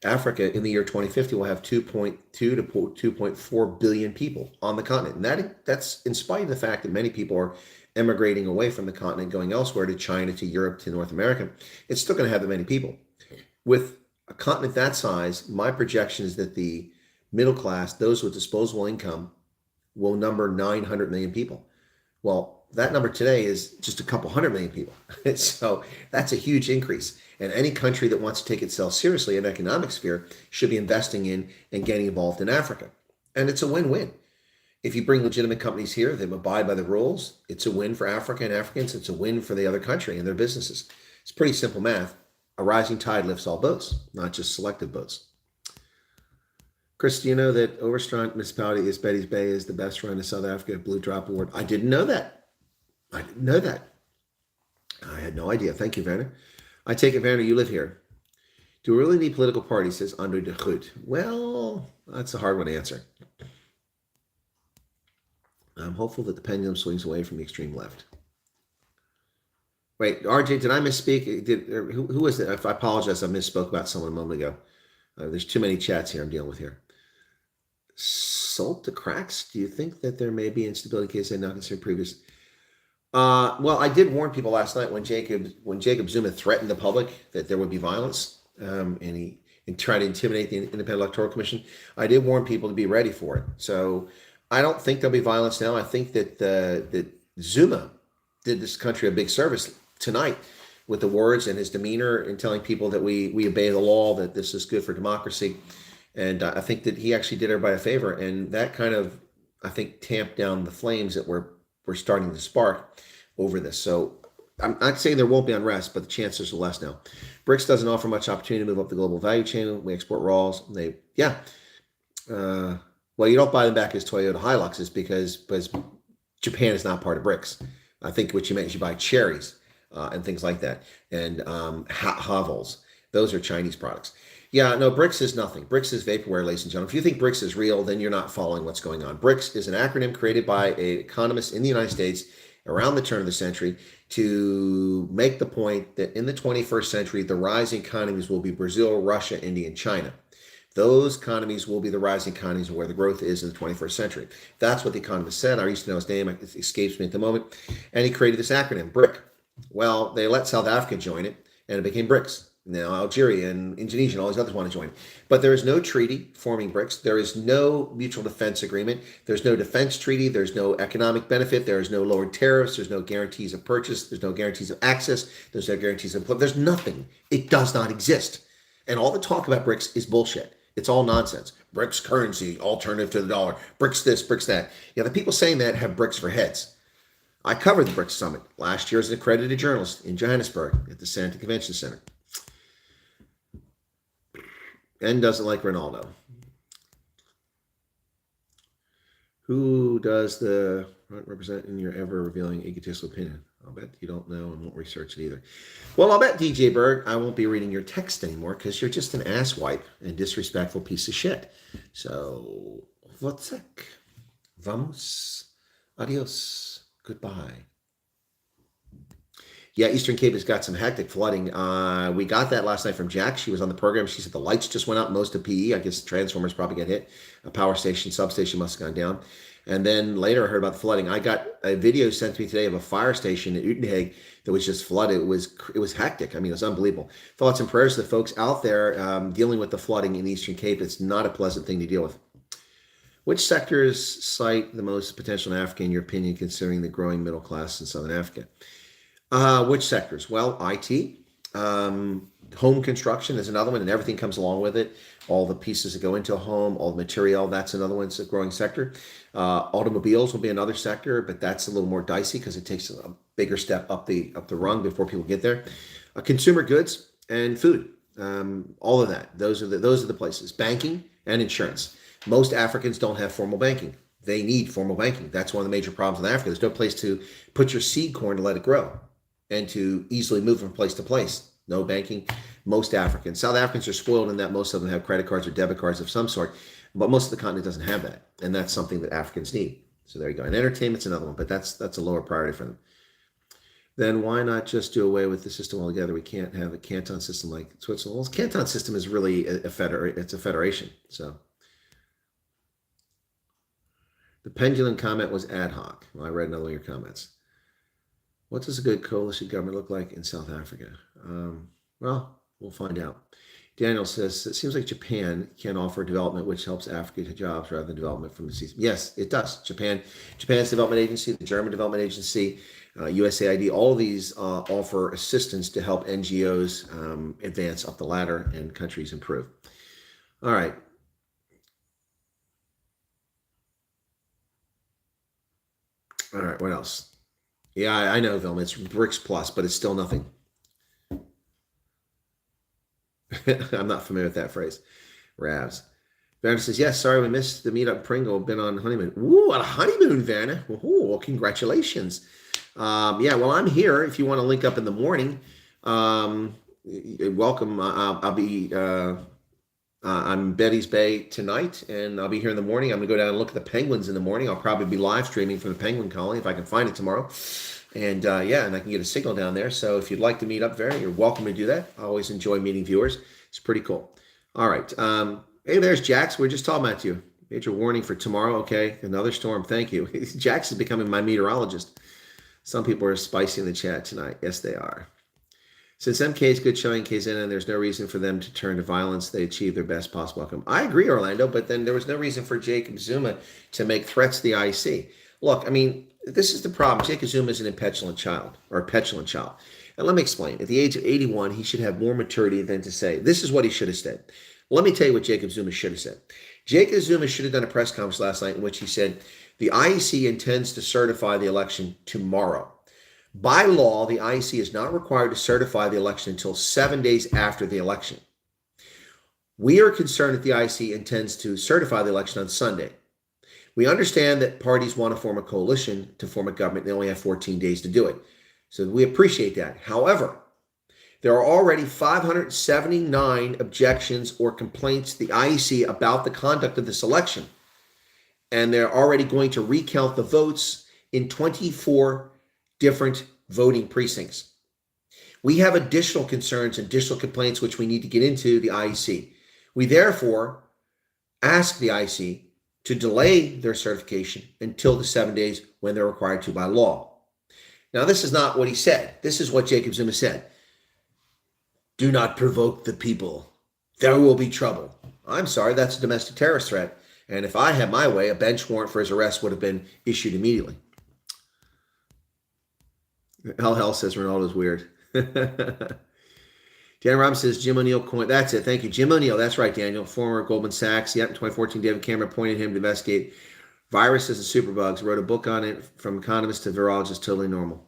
Africa in the year 2050 will have 2.2 to 2.4 billion people on the continent. And that's in spite of the fact that many people are emigrating away from the continent, going elsewhere to China, to Europe, to North America. It's still going to have that many people. With a continent that size, my projection is that the middle class, those with disposable income, will number 900 million people. Well, that number today is just a couple 100 million people. So that's a huge increase. And any country that wants to take itself seriously in the economic sphere should be investing in and getting involved in Africa. And it's a win-win. If you bring legitimate companies here that abide by the rules, it's a win for Africa and Africans. It's a win for the other country and their businesses. It's pretty simple math. A rising tide lifts all boats, not just selected boats. Chris, do you know that Overstrand municipality is Betty's Bay is the best run in South Africa Blue Drop Award? I didn't know that. I had no idea. Thank you, Werner. I take it, Werner, you live here. Do we really need political parties, says Andre de Groot? Well, that's a hard one to answer. I'm hopeful that the pendulum swings away from the extreme left. Wait, RJ, did I misspeak? Who was it? I apologize. I misspoke about someone a moment ago. There's too many chats here I'm dealing with here. Salt the cracks? Do you think that there may be instability in case I not considered previous? Well, I did warn people last night when Jacob Zuma threatened the public that there would be violence, and tried to intimidate the Independent Electoral Commission. I did warn people to be ready for it. So I don't think there'll be violence now. I think that Zuma did this country a big service tonight with the words and his demeanor and telling people that we obey the law, that this is good for democracy. And I think that he actually did everybody a favor. And that kind of, I think, tamped down the flames that we're starting to spark over this. So I'm not saying there won't be unrest, but the chances are less now. BRICS doesn't offer much opportunity to move up the global value chain. We export raws. Well, you don't buy them back as Toyota Hiluxes because Japan is not part of BRICS. I think what you meant is you buy cherries and things like that, and Havels. Those are Chinese products. Yeah, no, BRICS is nothing. BRICS is vaporware, ladies and gentlemen. If you think BRICS is real, then you're not following what's going on. BRICS is an acronym created by an economist in the United States around the turn of the century to make the point that in the 21st century, the rising economies will be Brazil, Russia, India, and China. Those economies will be the rising economies where the growth is in the 21st century. That's what the economist said. I used to know his name. It escapes me at the moment. And he created this acronym, BRIC. Well, they let South Africa join it, and it became BRICS. Now Algeria and Indonesia and all these others want to join. But there is no treaty forming BRICS. There is no mutual defense agreement. There's no defense treaty. There's no economic benefit. There is no lowered tariffs. There's no guarantees of purchase. There's no guarantees of access. There's no guarantees of... There's nothing. It does not exist. And all the talk about BRICS is bullshit. It's all nonsense. BRICS currency, alternative to the dollar. BRICS this, BRICS that. Yeah, the people saying that have BRICS for heads. I covered the BRICS Summit last year as an accredited journalist in Johannesburg at the Santa Convention Center. And doesn't like Ronaldo. Who does the represent in your ever revealing egotistical opinion? I'll bet you don't know and won't research it either. Well, I'll bet, DJ Berg, I won't be reading your text anymore because you're just an asswipe and disrespectful piece of shit. So, Wozek. Vamos. Adios. Goodbye. Yeah, Eastern Cape has got some hectic flooding. We got that last night from Jack. She was on the program. She said the lights just went out most of PE. I guess transformers probably got hit. A power station, substation must have gone down. And then later I heard about the flooding. I got a video sent to me today of a fire station in Uitenhage that was just flooded. It was hectic. I mean, it was unbelievable. Thoughts and prayers to the folks out there dealing with the flooding in the Eastern Cape. It's not a pleasant thing to deal with. Which sectors cite the most potential in Africa, in your opinion, considering the growing middle class in Southern Africa? Which sectors? Well, IT, home construction is another one, and everything comes along with it. All the pieces that go into a home, all the material, that's another one. It's a growing sector. Automobiles will be another sector, but that's a little more dicey because it takes a bigger step up the rung before people get there. Consumer goods and food, all of that. Those are the places. Banking and insurance. Most Africans don't have formal banking. They need formal banking. That's one of the major problems in Africa. There's no place to put your seed corn to let it grow and to easily move from place to place. No banking. Most Africans. South Africans are spoiled in that most of them have credit cards or debit cards of some sort, but most of the continent doesn't have that. And that's something that Africans need. So there you go. And entertainment's another one, but that's a lower priority for them. Then why not just do away with the system altogether? We can't have a canton system like Switzerland. Well, the canton system is really it's a federation. So the pendulum comment was ad hoc. Well, I read another one of your comments. What does a good coalition government look like in South Africa? Well, we'll find out. Daniel says, it seems like Japan can offer development which helps Africa to jobs rather than development from the seas. Yes, it does. Japan's development agency, the German development agency, USAID, all of these offer assistance to help NGOs advance up the ladder and countries improve. All right. All right, what else? Yeah, I know, Vilma. It's BRICS Plus, but it's still nothing. I'm not familiar with that phrase. Ravs. Vanna says, yes, sorry we missed the meetup. Pringle, been on honeymoon. Ooh, a honeymoon, Vanna. Ooh, well, congratulations. Yeah, well, I'm here. If you want to link up in the morning, welcome. I'll be... I'm Betty's Bay tonight, and I'll be here in the morning. I'm going to go down and look at the penguins in the morning. I'll probably be live streaming from the penguin colony if I can find it tomorrow. And yeah, and I can get a signal down there. So if you'd like to meet up there, you're welcome to do that. I always enjoy meeting viewers. It's pretty cool. All right. Hey, there's Jax. We're just talking about you. Major warning for tomorrow. Okay. Another storm. Thank you. Jax is becoming my meteorologist. Some people are spicy in the chat tonight. Yes, they are. Since MK is good showing KZN and there's no reason for them to turn to violence, they achieve their best possible outcome. I agree, Orlando, but then there was no reason for Jacob Zuma to make threats to the IEC. Look, I mean, this is the problem. Jacob Zuma is a petulant child. And let me explain. At the age of 81, he should have more maturity than to say, this is what he should have said. Let me tell you what Jacob Zuma should have said. Jacob Zuma should have done a press conference last night in which he said, the IEC intends to certify the election tomorrow. By law, the IEC is not required to certify the election until 7 days after the election. We are concerned that the IEC intends to certify the election on Sunday. We understand that parties want to form a coalition to form a government. They only have 14 days to do it. So we appreciate that. However, there are already 579 objections or complaints to the IEC about the conduct of this election. And they're already going to recount the votes in 24 different voting precincts. We have additional concerns, additional complaints, which we need to get into the IEC. We therefore ask the IEC to delay their certification until the 7 days when they're required to by law. Now, this is not what he said. This is what Jacob Zuma said. Do not provoke the people. There will be trouble. I'm sorry, that's a domestic terrorist threat. And if I had my way, a bench warrant for his arrest would have been issued immediately. Hell says Ronaldo's weird. Dan Robinson says Jim O'Neill coined. That's it. Thank you. Jim O'Neill. That's right, Daniel. Former Goldman Sachs. Yep, in 2014, David Cameron appointed him to investigate viruses and superbugs. Wrote a book on it, from economist to virologist, totally normal.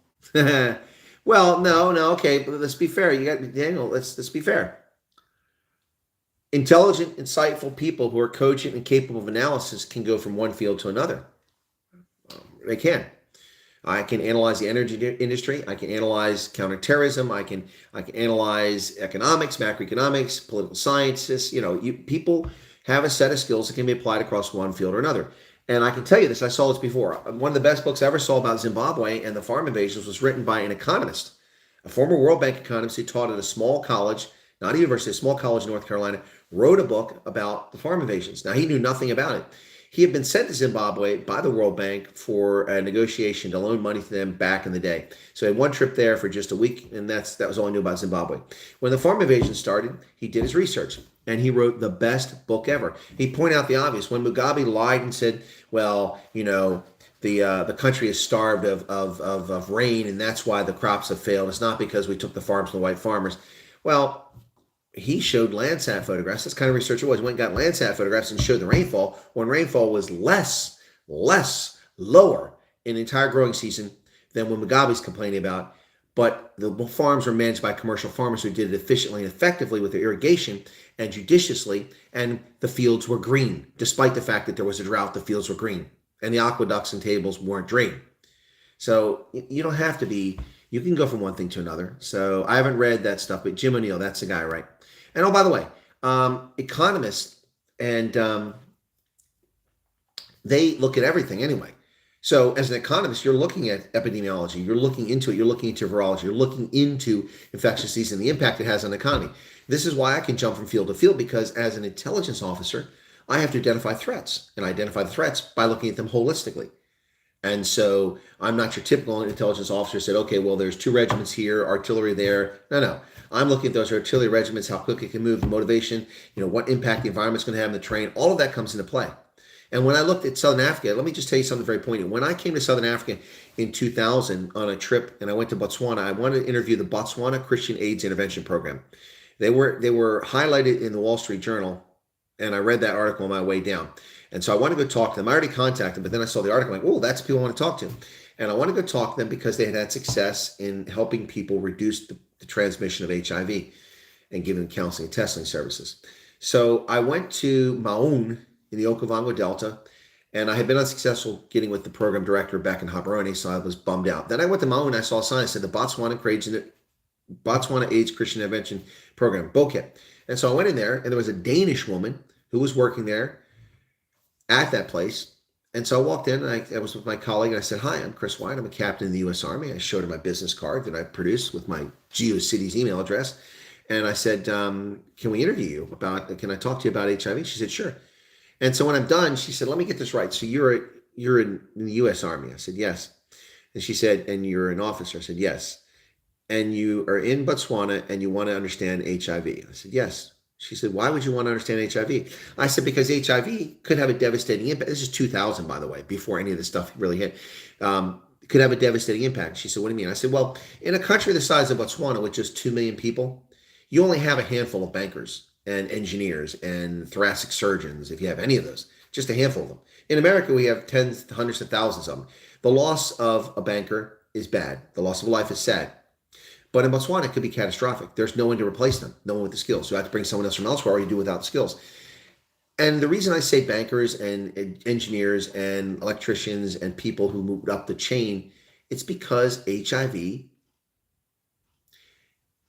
Well, no, okay. But let's be fair. You got Daniel. Let's be fair. Intelligent, insightful people who are cogent and capable of analysis can go from one field to another. They can. I can analyze the energy industry. I can analyze counterterrorism. I can analyze economics, macroeconomics, political sciences. People have a set of skills that can be applied across one field or another. And I can tell you this, I saw this before. One of the best books I ever saw about Zimbabwe and the farm invasions was written by an economist, a former World Bank economist who taught at a small college, not a university, a small college in North Carolina, wrote a book about the farm invasions. Now, he knew nothing about it. He had been sent to Zimbabwe by the World Bank for a negotiation to loan money to them back in the day. So he had one trip there for just a week, and that was all he knew about Zimbabwe. When the farm invasion started, he did his research, and he wrote the best book ever. He pointed out the obvious. When Mugabe lied and said, well, the country is starved of rain, and that's why the crops have failed. It's not because we took the farms from the white farmers. Well, he showed Landsat photographs. That's kind of research it was. He went and got Landsat photographs and showed the rainfall when rainfall was lower in the entire growing season than what Mugabe's complaining about. But the farms were managed by commercial farmers who did it efficiently and effectively with their irrigation and judiciously, and the fields were green. Despite the fact that there was a drought, the fields were green, and the aqueducts and tables weren't drained. So you don't have to be, you can go from one thing to another. So I haven't read that stuff, but Jim O'Neill, that's the guy, right? And oh, by the way, economists, and they look at everything anyway. So as an economist, you're looking at epidemiology, you're looking into it, you're looking into virology, you're looking into infectious disease and the impact it has on the economy. This is why I can jump from field to field, because as an intelligence officer, I have to identify threats, and I identify the threats by looking at them holistically. And so I'm not your typical intelligence officer said, okay, well, there's 2 regiments here, artillery there. No. I'm looking at those artillery regiments, how quickly it can move, the motivation, what impact the environment's going to have on the terrain. All of that comes into play. And when I looked at Southern Africa, let me just tell you something very poignant. When I came to Southern Africa in 2000 on a trip, and I went to Botswana, I wanted to interview the Botswana Christian AIDS Intervention Program. They were highlighted in the Wall Street Journal, and I read that article on my way down. And so I wanted to go talk to them. I already contacted them, but then I saw the article, like, oh, that's people I want to talk to. And I want to go talk to them because they had had success in helping people reduce the transmission of HIV and giving counseling and testing services. So I went to Maun in the Okavango Delta, and I had been unsuccessful getting with the program director back in Gaborone, so I was bummed out. Then I went to Maun and I saw a sign that said the Botswana AIDS Christian Intervention Program, BOCIP. And so I went in there, and there was a Danish woman who was working there at that place, And so I walked in, and I was with my colleague, and I said, "Hi, I'm Chris Wyatt. I'm a captain in the U.S. Army." I showed her my business card that I produced with my GeoCities email address. And I said, "Can we interview you can I talk to you about HIV?" She said, "Sure." And so when I'm done, she said, "Let me get this right. So you're in the U.S. Army?" I said, "Yes." And she said, "And you're an officer?" I said, "Yes." "And you are in Botswana and you want to understand HIV?" I said, "Yes." She said, "Why would you want to understand HIV?" I said, "Because HIV could have a devastating impact." This is 2000, by the way, before any of this stuff really hit. Could have a devastating impact. She said, "What do you mean?" I said, "Well, in a country the size of Botswana with just 2 million people, you only have a handful of bankers and engineers and thoracic surgeons, if you have any of those, just a handful of them. In America, we have tens, hundreds of thousands of them. The loss of a banker is bad. The loss of a life is sad. But in Botswana, it could be catastrophic. There's no one to replace them, no one with the skills. You have to bring someone else from elsewhere, or you do without skills." And the reason I say bankers and engineers and electricians and people who moved up the chain, it's because HIV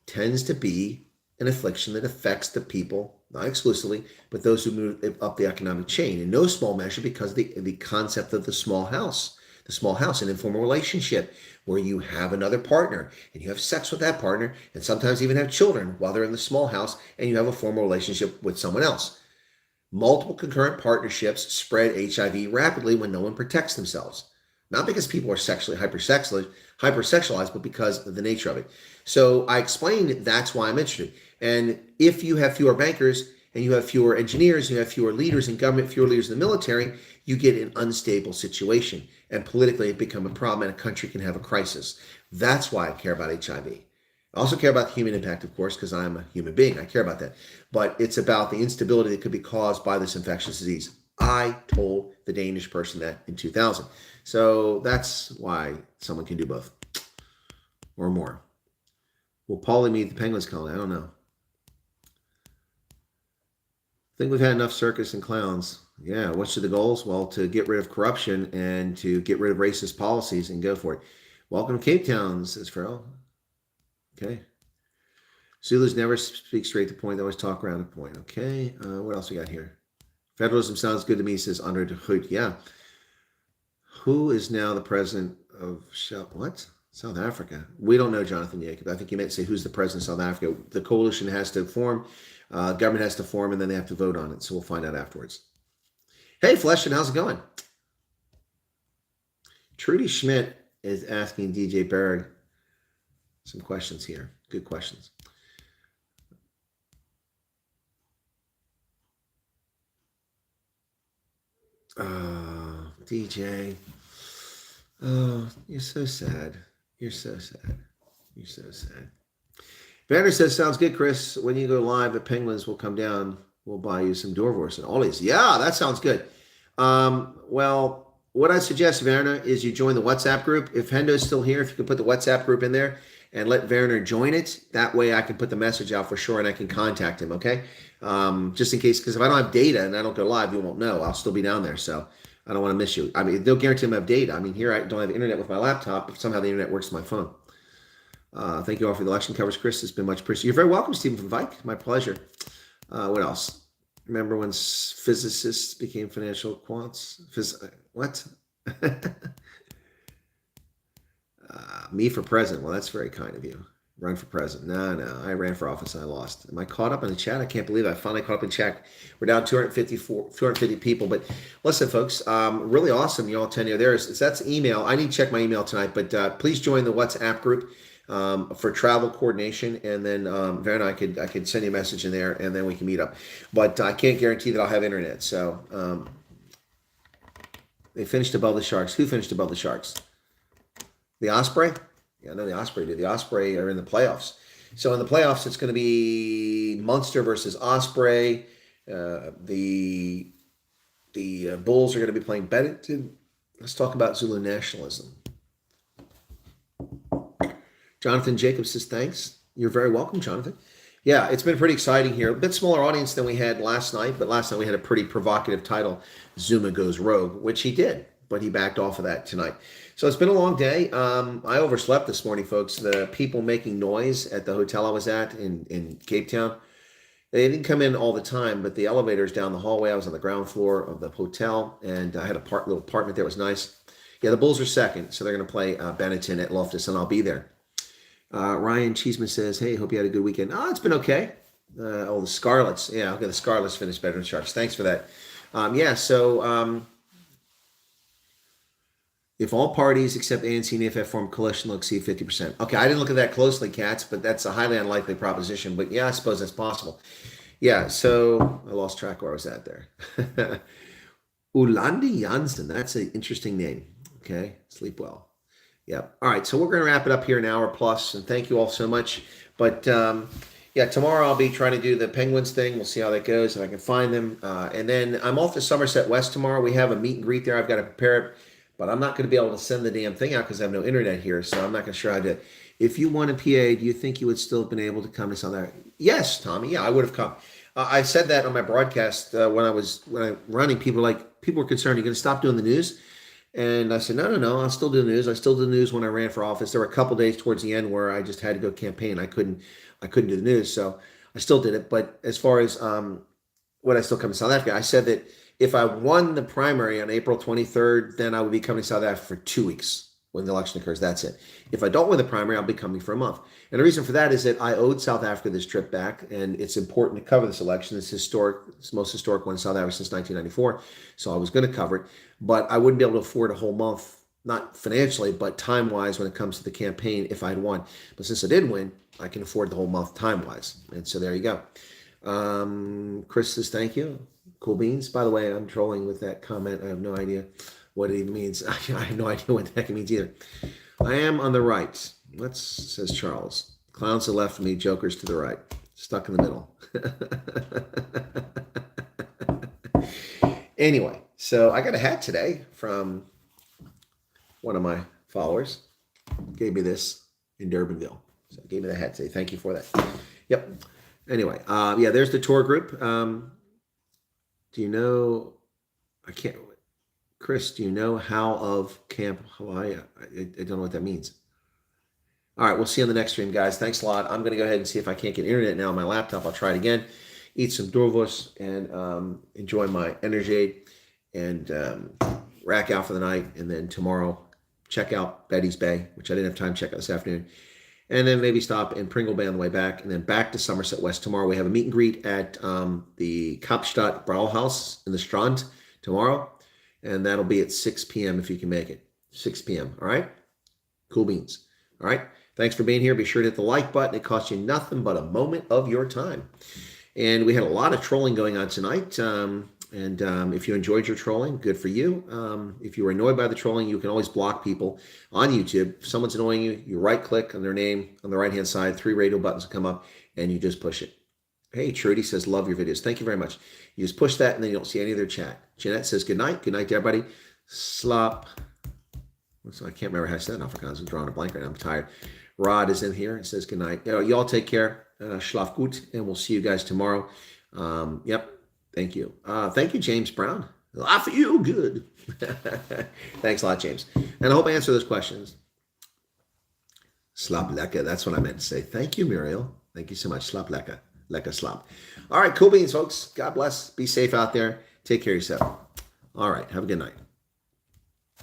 tends to be an affliction that affects the people, not exclusively, but those who move up the economic chain. In no small measure because of the concept of the small house, an informal relationship where you have another partner and you have sex with that partner and sometimes even have children while they're in the small house, and you have a formal relationship with someone else. Multiple concurrent partnerships spread HIV rapidly when no one protects themselves. Not because people are sexually hypersexualized, but because of the nature of it. So I explained that's why I'm interested. And if you have fewer bankers and you have fewer engineers, you have fewer leaders in government, fewer leaders in the military, you get an unstable situation. And politically, it becomes a problem, and a country can have a crisis. That's why I care about HIV. I also care about the human impact, of course, because I'm a human being. I care about that. But it's about the instability that could be caused by this infectious disease. I told the Danish person that in 2000. So that's why someone can do both or more. Will Paulie meet the penguins colony? I don't know. I think we've had enough circus and clowns. Yeah, what's the goals? Well, to get rid of corruption and to get rid of racist policies and go for it. Welcome to Cape Town, says Farrell. Okay. Zulus never speak straight to the point. They always talk around the point. Okay. What else we got here? Federalism sounds good to me, says Andre de Groot. Yeah. Who is now the president of South Africa? We don't know, Jonathan Jacob. I think you meant to say who's the president of South Africa. The coalition has to form, government has to form, and then they have to vote on it. So we'll find out afterwards. Hey, Fleshin, how's it going? Trudy Schmidt is asking DJ Berg some questions here. Good questions. DJ. Oh, you're so sad. You're so sad. You're so sad. Banner says, sounds good, Chris. When you go live, the penguins will come down. We'll buy you some Dorvorce and Ollies. Yeah, that sounds good. Well, what I suggest, Werner, is you join the WhatsApp group. If Hendo's still here, if you could put the WhatsApp group in there and let Werner join it. That way I can put the message out for sure and I can contact him, okay? Just in case, because if I don't have data and I don't go live, you won't know. I'll still be down there, so I don't want to miss you. I mean, they'll guarantee I have data. I mean, here I don't have internet with my laptop, but somehow the internet works with my phone. Thank you all for the election coverage, Chris. It's been much appreciated. You're very welcome, Stephen from Vike. My pleasure. What else? Remember when physicists became financial quants? What? Me for president. Well, that's very kind of you. Run for president. No. I ran for office and I lost. Am I caught up in the chat? I can't believe it. I finally caught up in chat. We're down 250 people. But listen, folks, really awesome. You all tenure there. That's email. I need to check my email tonight. But please join the WhatsApp group for travel coordination. And then Vera and I could send you a message in there and then we can meet up. But I can't guarantee that I'll have internet. So they finished above the Sharks. Who finished above the Sharks? The Osprey? Yeah, I know the Osprey did. The Osprey are in the playoffs. So in the playoffs, it's going to be Munster versus Osprey. The Bulls are going to be playing Bennington. Let's talk about Zulu nationalism. Jonathan Jacobs says, thanks. You're very welcome, Jonathan. Yeah, it's been pretty exciting here. A bit smaller audience than we had last night, but last night we had a pretty provocative title, Zuma Goes Rogue, which he did, but he backed off of that tonight. So it's been a long day. I overslept this morning, folks. The people making noise at the hotel I was at in Cape Town, They didn't come in all the time, but the elevator's down the hallway. I was on the ground floor of the hotel, and I had a little apartment there. It was nice. Yeah, the Bulls are second, so they're going to play Benetton at Loftus, and I'll be there. Ryan Cheeseman says, hey, hope you had a good weekend. Oh, it's been okay. The Scarlets. Yeah, okay, the Scarlets finished better than Sharks. Thanks for that. If all parties except ANC and EFF form coalition will exceed 50%. Okay, I didn't look at that closely, Cats, but that's a highly unlikely proposition. But yeah, I suppose that's possible. Yeah, so I lost track where I was at there. Ulandi Janssen, that's an interesting name. Okay, sleep well. Yeah. All right, so we're going to wrap it up here an hour plus, and thank you all so much. But yeah, tomorrow I'll be trying to do the Penguins thing. We'll see how that goes, if I can find them. And then I'm off to Somerset West tomorrow. We have a meet and greet there. I've got to prepare it. But I'm not going to be able to send the damn thing out because I have no internet here, so I'm not going to sure how to. If you won a PA, do you think you would still have been able to come to South Africa? Yes, Tommy. Yeah, I would have come. I said that on my broadcast when I running. People were concerned. You're going to stop doing the news, and I said no. I'll still do the news. I still did the news when I ran for office. There were a couple days towards the end where I just had to go campaign. I couldn't do the news, so I still did it. But as far as would I still come to South Africa, I said that. If I won the primary on April 23rd, then I would be coming to South Africa for 2 weeks when the election occurs. That's it. If I don't win the primary, I'll be coming for a month. And the reason for that is that I owed South Africa this trip back, and it's important to cover this election. It's historic. It's the most historic one in South Africa since 1994. So I was going to cover it, but I wouldn't be able to afford a whole month, not financially, but time-wise when it comes to the campaign if I'd won. But since I did win, I can afford the whole month time-wise. And so there you go. Chris says, thank you. Cool beans. By the way, I'm trolling with that comment. I have no idea what it even means. I have no idea what the heck it means either. I am on the right. Says Charles. Clowns to the left of me, jokers to the right. Stuck in the middle. Anyway, so I got a hat today from one of my followers. Gave me this in Durbanville. So gave me the hat today. Thank you for that. Yep. Anyway, yeah, there's the tour group. Do you know, Chris, do you know how of Camp Hawaii? I don't know what that means. All right, we'll see you on the next stream, guys. Thanks a lot. I'm going to go ahead and see if I can't get internet now on my laptop. I'll try it again, eat some dorvos, and enjoy my energy, and rack out for the night. And then tomorrow, check out Betty's Bay, which I didn't have time to check out this afternoon. And then maybe stop in Pringle Bay on the way back, and then back to Somerset West tomorrow. We have a meet and greet at the Kapstadt Brauhaus in the Strand tomorrow, and that'll be at 6 p.m. if you can make it. 6 p.m. All right? Cool beans. All right? Thanks for being here. Be sure to hit the like button. It costs you nothing but a moment of your time. And we had a lot of trolling going on tonight. If you enjoyed your trolling, good for you. If you were annoyed by the trolling, you can always block people on YouTube. If someone's annoying you, you right-click on their name on the right-hand side, 3 radio buttons will come up, and you just push it. Hey, Trudy says, love your videos. Thank you very much. You just push that, and then you don't see any of their chat. Jeanette says, good night. Good night to everybody. Slop. So I can't remember how I said it in Afrikaans. I'm drawing a blank right now. I'm tired. Rod is in here. It says, good night. You all take care. Schlaf gut, and we'll see you guys tomorrow. Yep. Thank you. Thank you, James Brown. I feel good. Thanks a lot, James. And I hope I answer those questions. Slap lekker. That's what I meant to say. Thank you, Muriel. Thank you so much. Slap lekker. Lekker slap. All right, cool beans, folks. God bless. Be safe out there. Take care of yourself. All right. Have a good night.